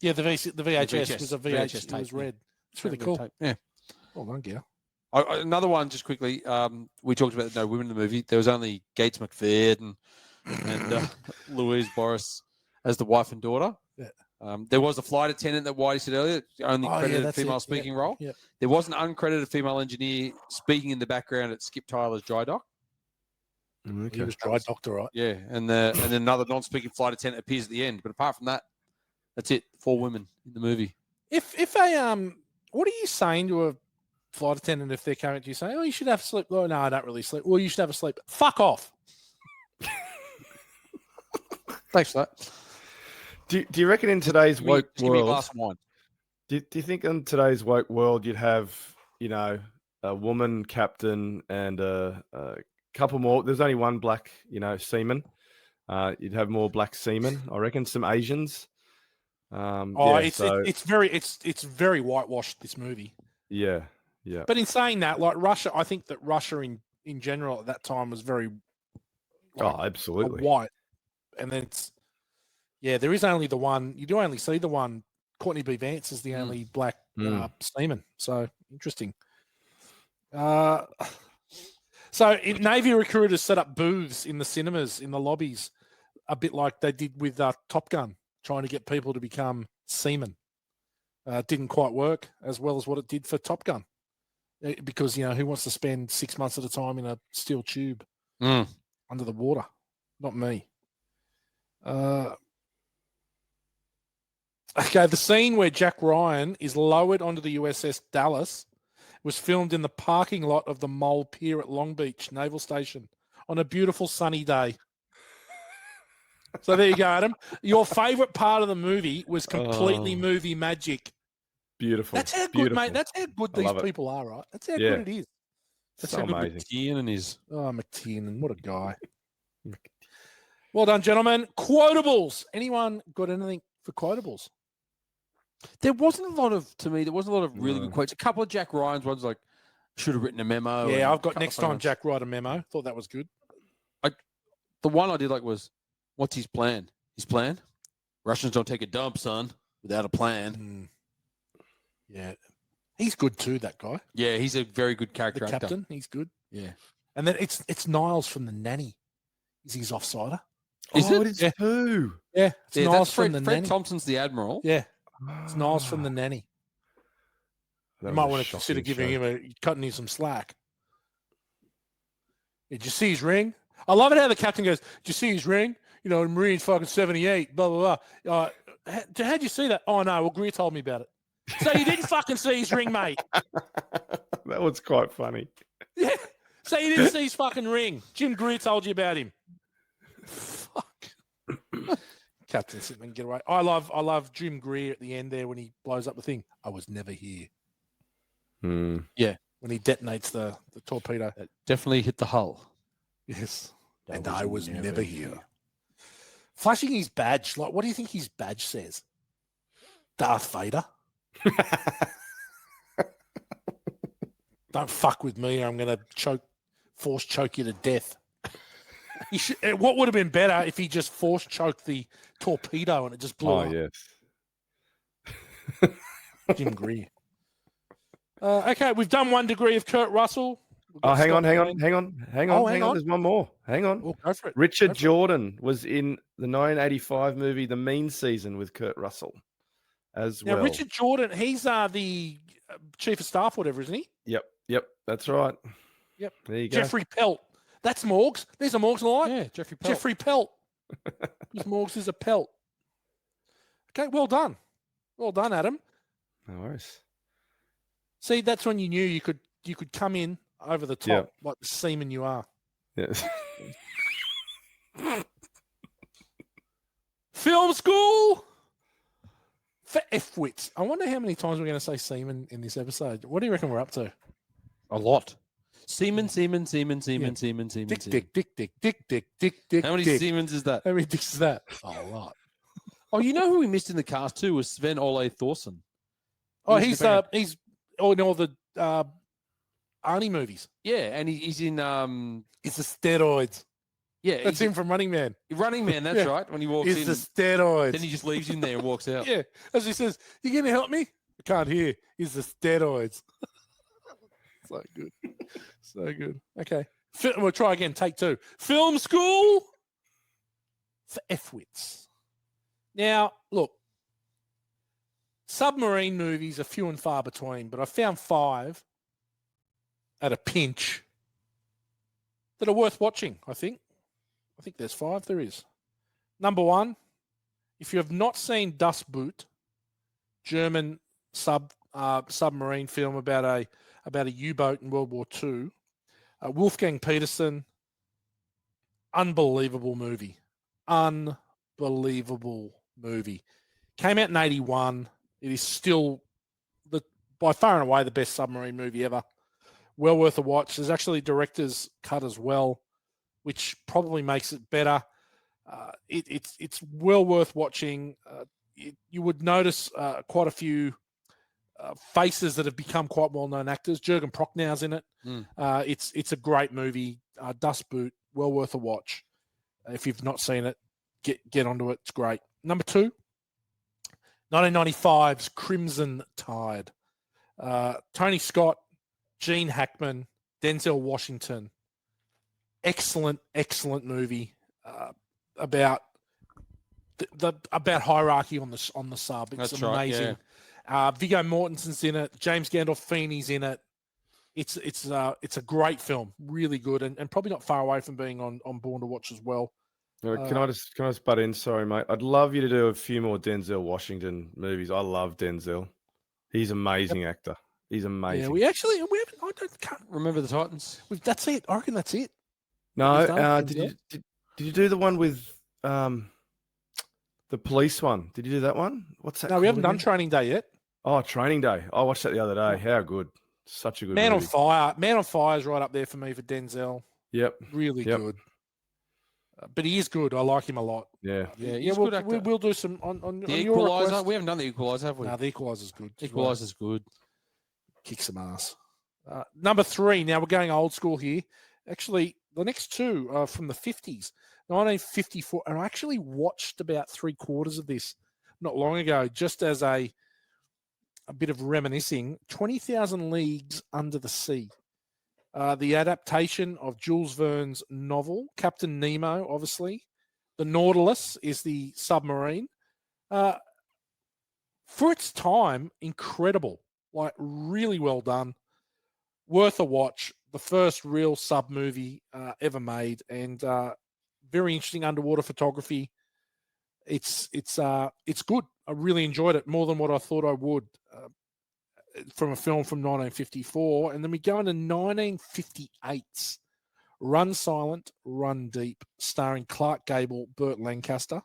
Yeah, the VHS was a VHS It tape, was red. It's Red really cool. tape. Yeah. Oh, thank you. Another one, just quickly. We talked about no women in the movie. There was only Gates McFadden and Louise Boris as the wife and daughter. Yeah. There was a flight attendant that Whitey said earlier, only credited female speaking role. Yeah. There was an uncredited female engineer speaking in the background at Skip Tyler's dry dock. Okay. He was dry doctor, right? Yeah, and then another non-speaking flight attendant appears at the end. But apart from that, that's it. 4 women in the movie. If what are you saying to a flight attendant if they're coming to you saying, "Oh, you should have sleep"? Oh, no, I don't really sleep. Well, you should have a sleep. Fuck off. Thanks for that. Do you reckon in today's woke Give me a world? glass of wine. Do you think in today's woke world you'd have, a woman captain and a couple more? There's only one black, seaman. You'd have more black seamen, I reckon. Some Asians. It's very whitewashed, this movie. Yeah. But in saying that, like Russia, I think that Russia in general at that time was very absolutely white. And then there is only the one. You do only see the one. Courtney B. Vance is the only black seaman. So interesting. So Navy recruiters set up booths in the cinemas, in the lobbies, a bit like they did with Top Gun, trying to get people to become seamen. It didn't quite work as well as what it did for Top Gun, because who wants to spend 6 months at a time in a steel tube under the water? Not me. Okay, the scene where Jack Ryan is lowered onto the USS Dallas was filmed in the parking lot of the Mole Pier at Long Beach Naval Station on a beautiful sunny day. So there you go, Adam. Your favourite part of the movie was completely movie magic. Beautiful. That's how good, mate. That's how good these people are, right? That's how good it is. That's so amazing. McTiernan is. Oh, McTiernan, what a guy. Well done, gentlemen. Quotables. Anyone got anything for quotables? There wasn't a lot of really good quotes. A couple of Jack Ryan's ones, like, should have written a memo. Yeah, I've got next time Jack write a memo. Thought that was good. The one I did like was, what's his plan? His plan? Russians don't take a dump, son, without a plan. Yeah. He's good too, that guy. Yeah, he's a very good character actor. Captain, he's good. Yeah. And then it's Niles from The Nanny. Is his offsider? Is it? It's who? Yeah, it's Niles that's from The Fred Nanny. Thompson's the Admiral. Yeah. It's Niles from The Nanny. You might want to consider cutting him some slack. Did you see his ring? I love it how the captain goes, did you see his ring? Marine's fucking 78, blah, blah, blah. How'd you see that? Oh, no, well, Greer told me about it. So you didn't fucking see his ring, mate. That was quite funny. Yeah. So you didn't see his fucking ring. Jim Greer told you about him. Fuck. Captain sitting and get away. I love Jim Greer at the end there when he blows up the thing. I was never here. Yeah. When he detonates the torpedo. That definitely hit the hull. Yes. And I was never here. Flashing his badge. Like, what do you think his badge says? Darth Vader? Don't fuck with me or I'm going to force choke you to death. What would have been better if he just force choked the torpedo and it just blew up? Yes. Jim Greer. Okay, we've done 1 degree of Kurt Russell. Hang on. There's one more. Hang on. Oh, go for it. Richard Jordan was in the 1985 movie The Mean Season with Kurt Russell as well. Now, Richard Jordan, he's the chief of staff, whatever, isn't he? Yep. That's right. Yep. There you go. Jeffrey Pelt. That's Morgs. There's a Morgs line. Yeah, Jeffrey Pelt. Jeffrey Pelt. His Morgs is a Pelt. Okay, well done. Well done, Adam. No worries. See, that's when you knew you could come in over the top like the seaman you are. Yes. Film school for F-wits. I wonder how many times we're going to say seaman in this episode. What do you reckon we're up to? A lot. Seaman. Dick. How many Siemens is that? How many dicks is that? A lot. Oh, you know who we missed in the cast too was Sven Ole Thorsen. Oh, he's in all the Arnie movies. Yeah, and he's in It's the steroids. yeah, That's he's him from Running Man. Running Man. That's Yeah. right. When he walks It's in, the steroids. then he just leaves him there and walks out. Yeah, as he says, "You gonna help me?" I can't hear. It's the steroids. So good, so good. Okay, we'll try again. Take 2. Film school for F-wits. Now, look, submarine movies are few and far between, but I found 5 at a pinch that are worth watching. I think there's 5. There is. Number 1, if you have not seen Das Boot, German submarine film about a U-boat in World War II, Wolfgang Petersen, unbelievable movie. Unbelievable movie. Came out in 81. It is still by far and away the best submarine movie ever. Well worth a watch. There's actually a director's cut as well, which probably makes it better. It's well worth watching. You would notice quite a few faces that have become quite well-known actors. Jürgen Prochnow in it. It's a great movie. Das Boot, well worth a watch. If you've not seen it, get onto it. It's great. Number 2, 1995's Crimson Tide. Tony Scott, Gene Hackman, Denzel Washington. Excellent movie about about hierarchy on the sub. It's That's amazing. Right, Viggo Mortensen's in it. James Gandolfini's in it. It's a great film, really good, and probably not far away from being on Born to Watch as well. Can I just butt in? Sorry, mate. I'd love you to do a few more Denzel Washington movies. I love Denzel. He's an amazing actor. He's amazing. Yeah, we can't Remember the Titans? That's it. I reckon that's it. No, did you do the one with the police one? Did you do that one? What's that? No, we haven't done Training Day yet. Oh, Training Day. I watched that the other day. How good. Such a good movie. On Fire. Man on Fire is right up there for me for Denzel. Yep. Really good. But he is good. I like him a lot. Yeah. Yeah, we'll do some on the your Equalizer. request. We haven't done the Equalizer, have we? No, the Equalizer's good. Equalizer's good. Kick some ass. Number 3. Now we're going old school here. Actually, the next 2 are from the 50s. 1954. And I actually watched about 3/4 of this not long ago, just as a bit of reminiscing. 20,000 Leagues Under the Sea. The adaptation of Jules Verne's novel, Captain Nemo, obviously. The Nautilus is the submarine. For its time, incredible. Like, really well done. Worth a watch. The first real sub movie ever made, and very interesting underwater photography. It's good. I really enjoyed it more than what I thought I would. From a film from 1954, and then we go into 1958's Run Silent, Run Deep, starring Clark Gable, Burt Lancaster.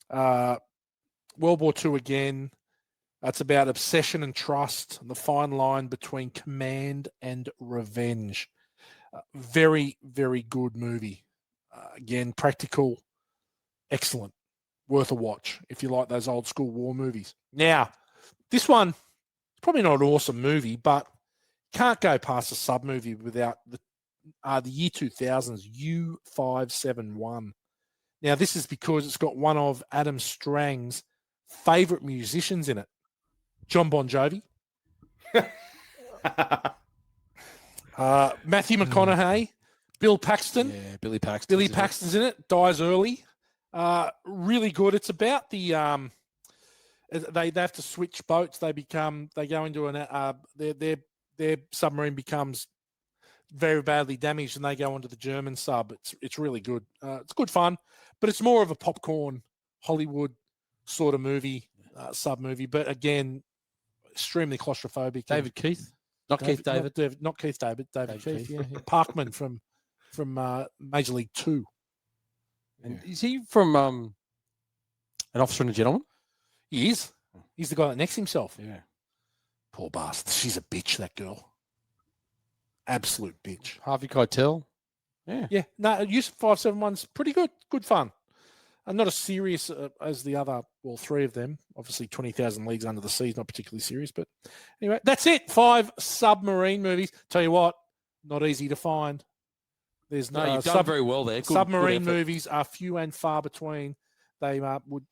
World War II again. It's about obsession and trust, and the fine line between command and revenge. Very, very good movie. Again, practical, excellent, worth a watch if you like those old school war movies. Now, this one, it's probably not an awesome movie, but can't go past a sub movie without the year 2000's U571. Now, this is because it's got one of Adam Strang's favorite musicians in it, John Bon Jovi. Matthew McConaughey, Bill Paxton. Yeah, Billy Paxton. Billy Paxton's in it, dies early. Really good. It's about the they have to switch boats. They go into their submarine becomes very badly damaged, and they go onto the German sub. It's really good. It's good fun, but it's more of a popcorn Hollywood sort of movie, sub movie. But again, extremely claustrophobic. David Keith, not Keith David, not Keith David. David Keith. Yeah. Parkman from Major League 2. And is he from An Officer and a Gentleman? He is. He's the guy that necks himself. Yeah. Poor bastard. She's a bitch, that girl. Absolute bitch. Harvey Keitel. Yeah. Yeah. No, Use 571's pretty good. Good fun. Not as serious as the other, well, 3 of them. Obviously, 20,000 Leagues Under the Sea is not particularly serious. But anyway, that's it. 5 submarine movies. Tell you what, not easy to find. There's No, you've done very well there. Submarine movies are few and far between. They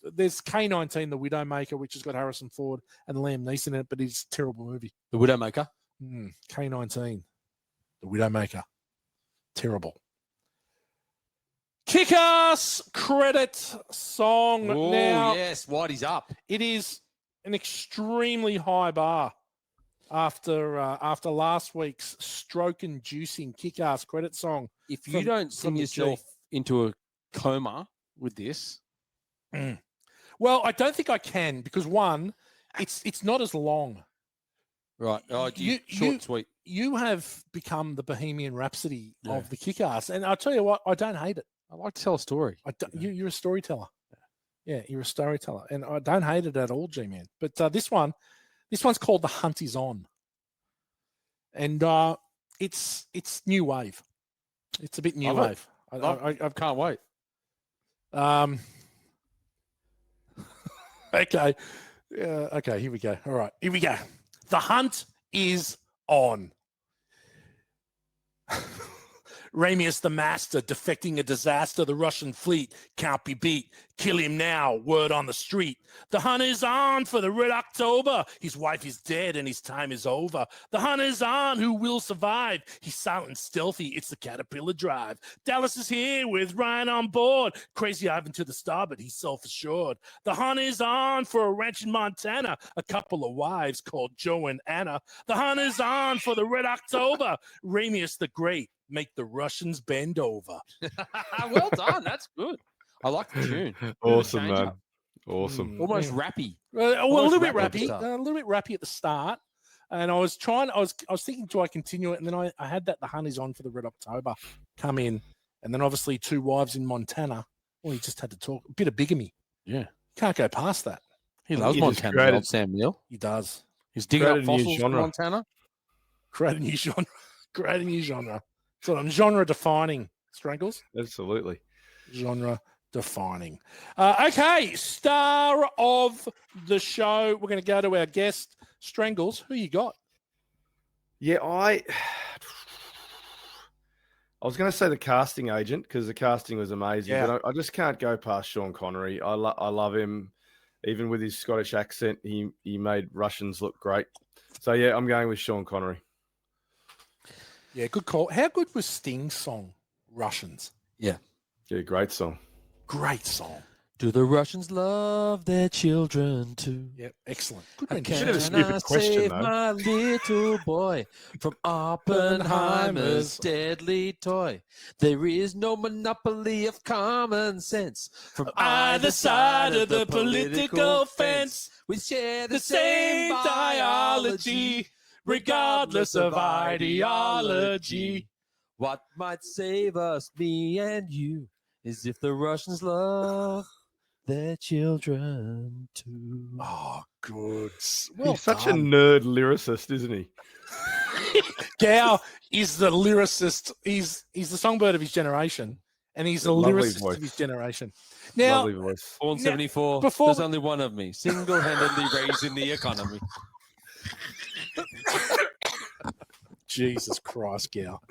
there's K-19, The Widowmaker, which has got Harrison Ford and Liam Neeson in it, but it's a terrible movie. The Widowmaker? K-19, The Widowmaker. Terrible. Kick-Ass credit song. Oh, now, yes, Whitey's up. It is an extremely high bar after last week's stroke-inducing Kick-Ass credit song. If you don't send yourself into a coma with this... Well, I don't think I can because, one, it's not as long. Right. Oh, short and sweet. You have become the Bohemian Rhapsody of the Kick-Ass. And I'll tell you what, I don't hate it. I like to tell a story. You're a storyteller. Yeah, you're a storyteller. And I don't hate it at all, G-Man. But this one's called The Hunt Is On. And it's new wave. It's a bit new wave. I can't wait. Okay. Okay, here we go. All right, here we go. The hunt is on. Ramius the Master, defecting a disaster. The Russian fleet can't be beat. Kill him now, word on the street. The hunt is on for the Red October. His wife is dead and his time is over. The hunt is on, who will survive? He's silent and stealthy, it's the Caterpillar Drive. Dallas is here with Ryan on board. Crazy Ivan to the starboard, he's self-assured. The hunt is on for a ranch in Montana. A couple of wives called Joe and Anna. The hunt is on for the Red October. Ramius the Great, make the Russians bend over. Well done. That's good. I like the tune. Awesome, man. Awesome. Almost rappy. Well, a little bit rappy. A little bit rappy at the start. And I was thinking, do I continue it? And then I had that The Hunt Is On for the Red October come in. And then obviously 2 wives in Montana. Well, he just had to talk. A bit of bigamy. Yeah. Can't go past that. He loves Montana, old Sam Neill. He does. He's digging up fossils in Montana. Create a new genre. Create a new genre. So I'm genre defining, Strangles. Absolutely. Genre defining. Okay, star of the show. We're going to go to our guest, Strangles. Who you got? Yeah, I was going to say the casting agent because the casting was amazing, but I just can't go past Sean Connery. I love him. Even with his Scottish accent, he made Russians look great. So, yeah, I'm going with Sean Connery. Yeah, good call. How good was Sting's song, Russians? Yeah, great song. Great song. Do the Russians love their children too? Yep, excellent. Good rendition. Should have a stupid question, though. My little boy from Oppenheimer's deadly toy. There is no monopoly of common sense from either side of the political fence. We share the same biology, regardless of ideology. What might save us, me and you, is if the Russians love their children too. Oh, good. Well, he's such a nerd lyricist, isn't he? Gow is the lyricist. He's the songbird of his generation, and he's the lyricist of his generation. Now, lovely voice. Born 74, there's only one of me, single-handedly raising the economy. Jesus Christ, Gow.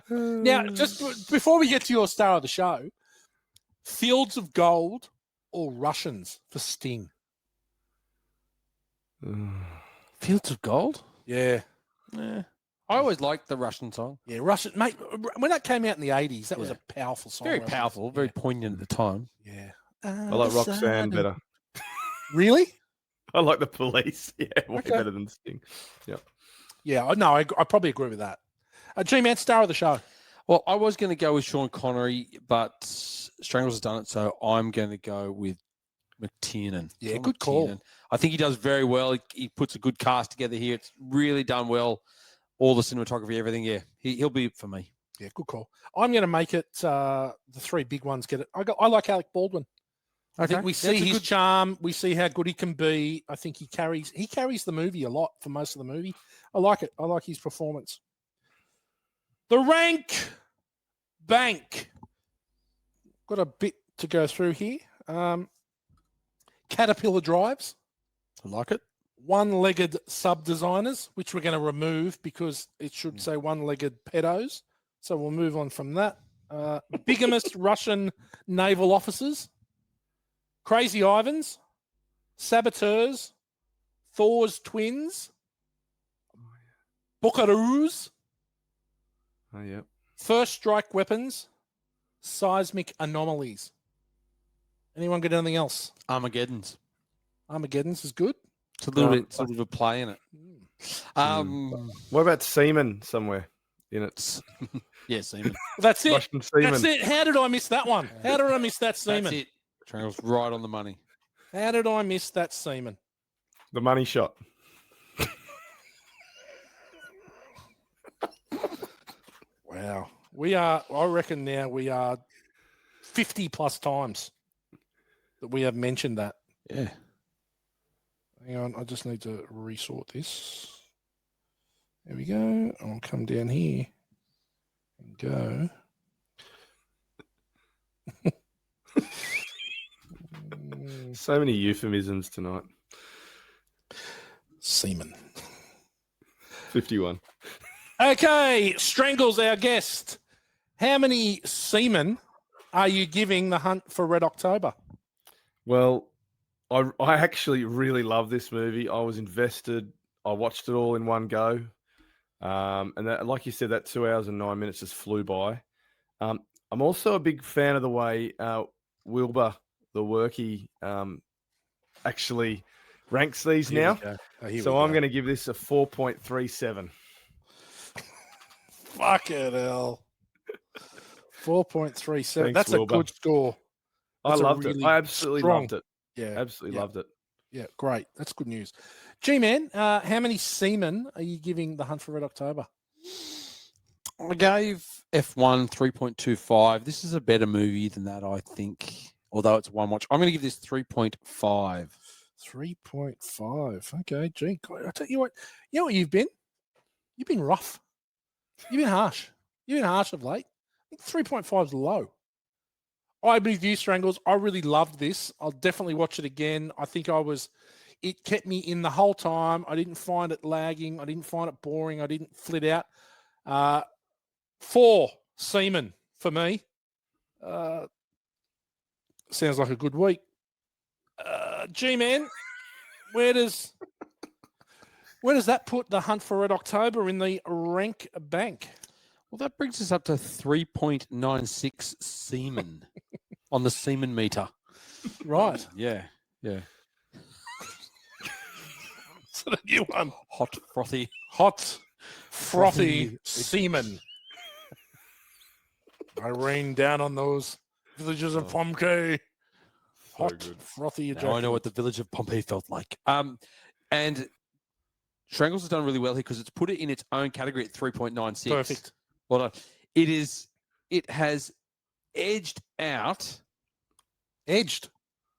Now, just before we get to your star of the show, Fields of Gold or Russians for Sting? Fields of Gold? Yeah. I always liked the Russian song. Yeah, Russian. Mate, when that came out in the 80s, that was a powerful song. Very powerful, very poignant at the time. Yeah. I like Roxanne better. Really? I like the Police. Yeah, way better than Sting. Yep. Yeah, no, I probably agree with that. G-Man, star of the show. Well, I was going to go with Sean Connery, but Strangles has done it, so I'm going to go with McTiernan. Yeah, good call. I think he does very well. He puts a good cast together here. It's really done well. All the cinematography, everything. Yeah, he'll be it for me. Yeah, good call. I'm going to make it the 3 big ones get it. I like Alec Baldwin. I think we see his charm. We see how good he can be. I think he carries the movie a lot for most of the movie. I like it. I like his performance. The rank bank. Got a bit to go through here. Caterpillar drives. I like it. One-legged sub-designers, which we're going to remove because it should say one-legged pedos. So we'll move on from that. Bigamist Russian naval officers. Crazy Ivans. Saboteurs. Thor's twins. Buckaroos. Oh, yeah. First strike weapons. Seismic anomalies. Anyone got anything else? Armageddon's. Armageddon's is good. It's a little bit sort of a play in it. What about semen somewhere in it? Yeah, semen. That's it. Russian semen. That's it. How did I miss that one? How did I miss that semen? That's it. Strangles right on the money. How did I miss that semen? The money shot. Wow. I reckon now we are 50 plus times that we have mentioned that. Yeah. Hang on, I just need to resort this. There we go. I'll come down here and go. So many euphemisms tonight. Semen. 51. Okay, Strangles, our guest. How many semen are you giving The Hunt for Red October? Well, I actually really love this movie. I was invested. I watched it all in one go. And that, like you said, that 2 hours and 9 minutes just flew by. I'm also a big fan of the way Wilbur, the workie, actually ranks these now. So I'm going to give this a 4.37. Fucking hell. 4.37. That's Wilbur. a good score. I loved it. I absolutely loved it. Yeah. Absolutely loved it. Yeah, great. That's good news. G-Man, how many semen are you giving The Hunt for Red October? I gave F1 3.25. This is a better movie than that, I think, although it's one watch. I'm going to give this 3.5. 3.5. Okay, gee. I tell you what you've been? You've been rough. You've been harsh. You've been harsh of late. I think 3.5 is low. I agree with you, Strangles. I really loved this. I'll definitely watch it again. I think it kept me in the whole time. I didn't find it lagging. I didn't find it boring. I didn't flit out. 4 semen for me. Sounds like a good week. G-Man, where does that put The Hunt for Red October in the rank bank? Well, that brings us up to 3.96 semen on the semen meter. Right. Yeah. It's a new one. Hot, frothy semen. I rained down on those villages of Pompeii. Hot, frothy ejaculate. Now I know what the village of Pompeii felt like. And Strangles has done really well here because it's put it in its own category at 3.96. Perfect. Well done. It has edged out. Edged?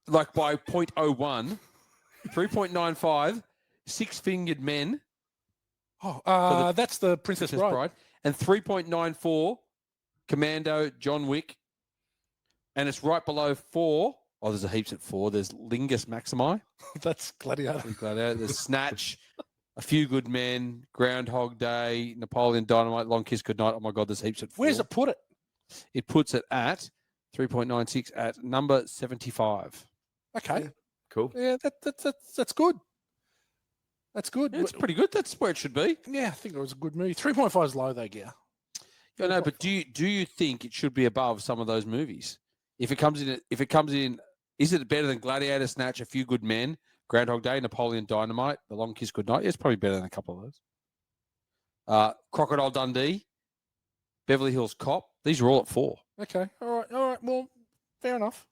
Like by 0.01, 3.95, Six-Fingered Men. Oh, that's the Princess Bride. And 3.94, Commando, John Wick. And it's right below 4. Oh, there's a heaps at 4. There's Lingus Maximi. That's Gladiator. There's Snatch, A Few Good Men, Groundhog Day, Napoleon Dynamite, Long Kiss Goodnight. Oh, my God, there's heaps at 4. Where's it put it? It puts it at 3.96 at number 75. Okay. Yeah. Cool. Yeah, that's good. That's good. Yeah, it's pretty good. That's where it should be. Yeah, I think it was a good movie. 3.5 is low, though, Gear. Yeah, no, but do you think it should be above some of those movies? If it comes in, is it better than Gladiator, Snatch, A Few Good Men, Groundhog Day, Napoleon Dynamite, The Long Kiss Goodnight? Yeah, it's probably better than a couple of those. Crocodile Dundee, Beverly Hills Cop. These are all at 4. Okay. All right. Well, fair enough.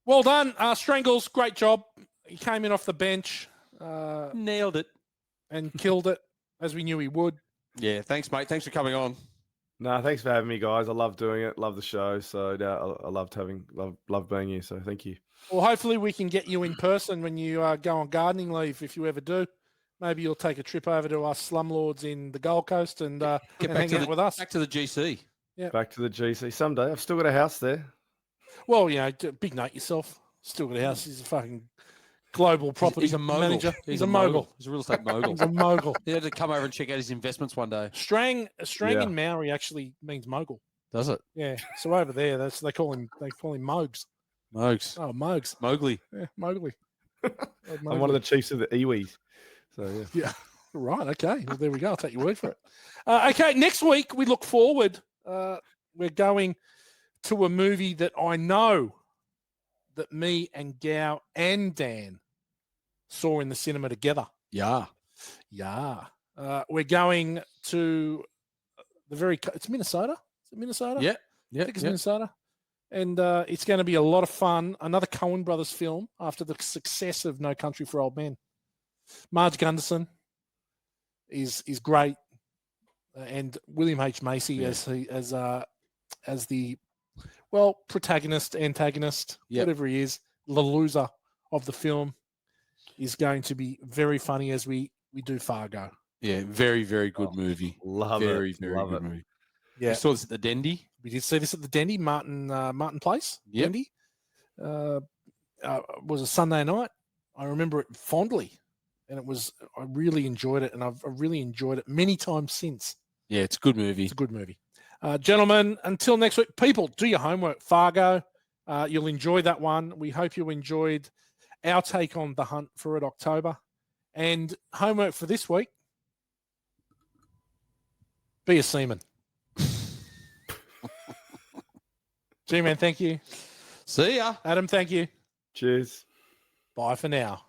Well done, Strangles. Great job. He came in off the bench. Nailed it. And killed it, as we knew he would. Yeah, thanks, mate. Thanks for coming on. No, thanks for having me, guys. I love doing it. Love the show. So I love being here. So thank you. Well, hopefully we can get you in person when you go on gardening leave, if you ever do. Maybe you'll take a trip over to us slumlords in the Gold Coast and hang out with us. Back to the GC. Yeah. Back to the GC someday. I've still got a house there. Well, big note yourself. Still got a house. He's a fucking global property He's a mogul. manager. He's a mogul. He's a real estate mogul. He's a mogul. He had to come over and check out his investments one day. Strang in Maori actually means mogul. Does it? Yeah. So over there, they call him Mogs. Mogs. Oh, Mogs. Mowgli. Yeah, Mowgli. I'm one of the chiefs of the Iwis. So yeah. Right. Okay. Well, there we go. I'll take your word for it. Okay. Next week we look forward. We're going to a movie that I know that me and Gow and Dan saw in the cinema together. Yeah. Yeah. We're going to it's Minnesota. Is it Minnesota? Yeah. I think it's Minnesota. And it's going to be a lot of fun. Another Coen Brothers film after the success of No Country for Old Men. Marge Gunderson is great. And William H. Macy as the protagonist, antagonist, whatever he is, the loser of the film, is going to be very funny as we do Fargo. Yeah, very, very good movie. Love very, it. Very Love good it. movie. Yeah. We saw this at the Dendy. We did see this at the Dendy, Martin Place. Yep. Dendy. Was a Sunday night. I remember it fondly, and I really enjoyed it, and I've really enjoyed it many times since. Yeah, it's a good movie. It's a good movie. Gentlemen, until next week, people, do your homework. Fargo, you'll enjoy that one. We hope you enjoyed our take on The Hunt for Red October. And homework for this week, be a seaman. G-Man, thank you. See ya. Adam, thank you. Cheers. Bye for now.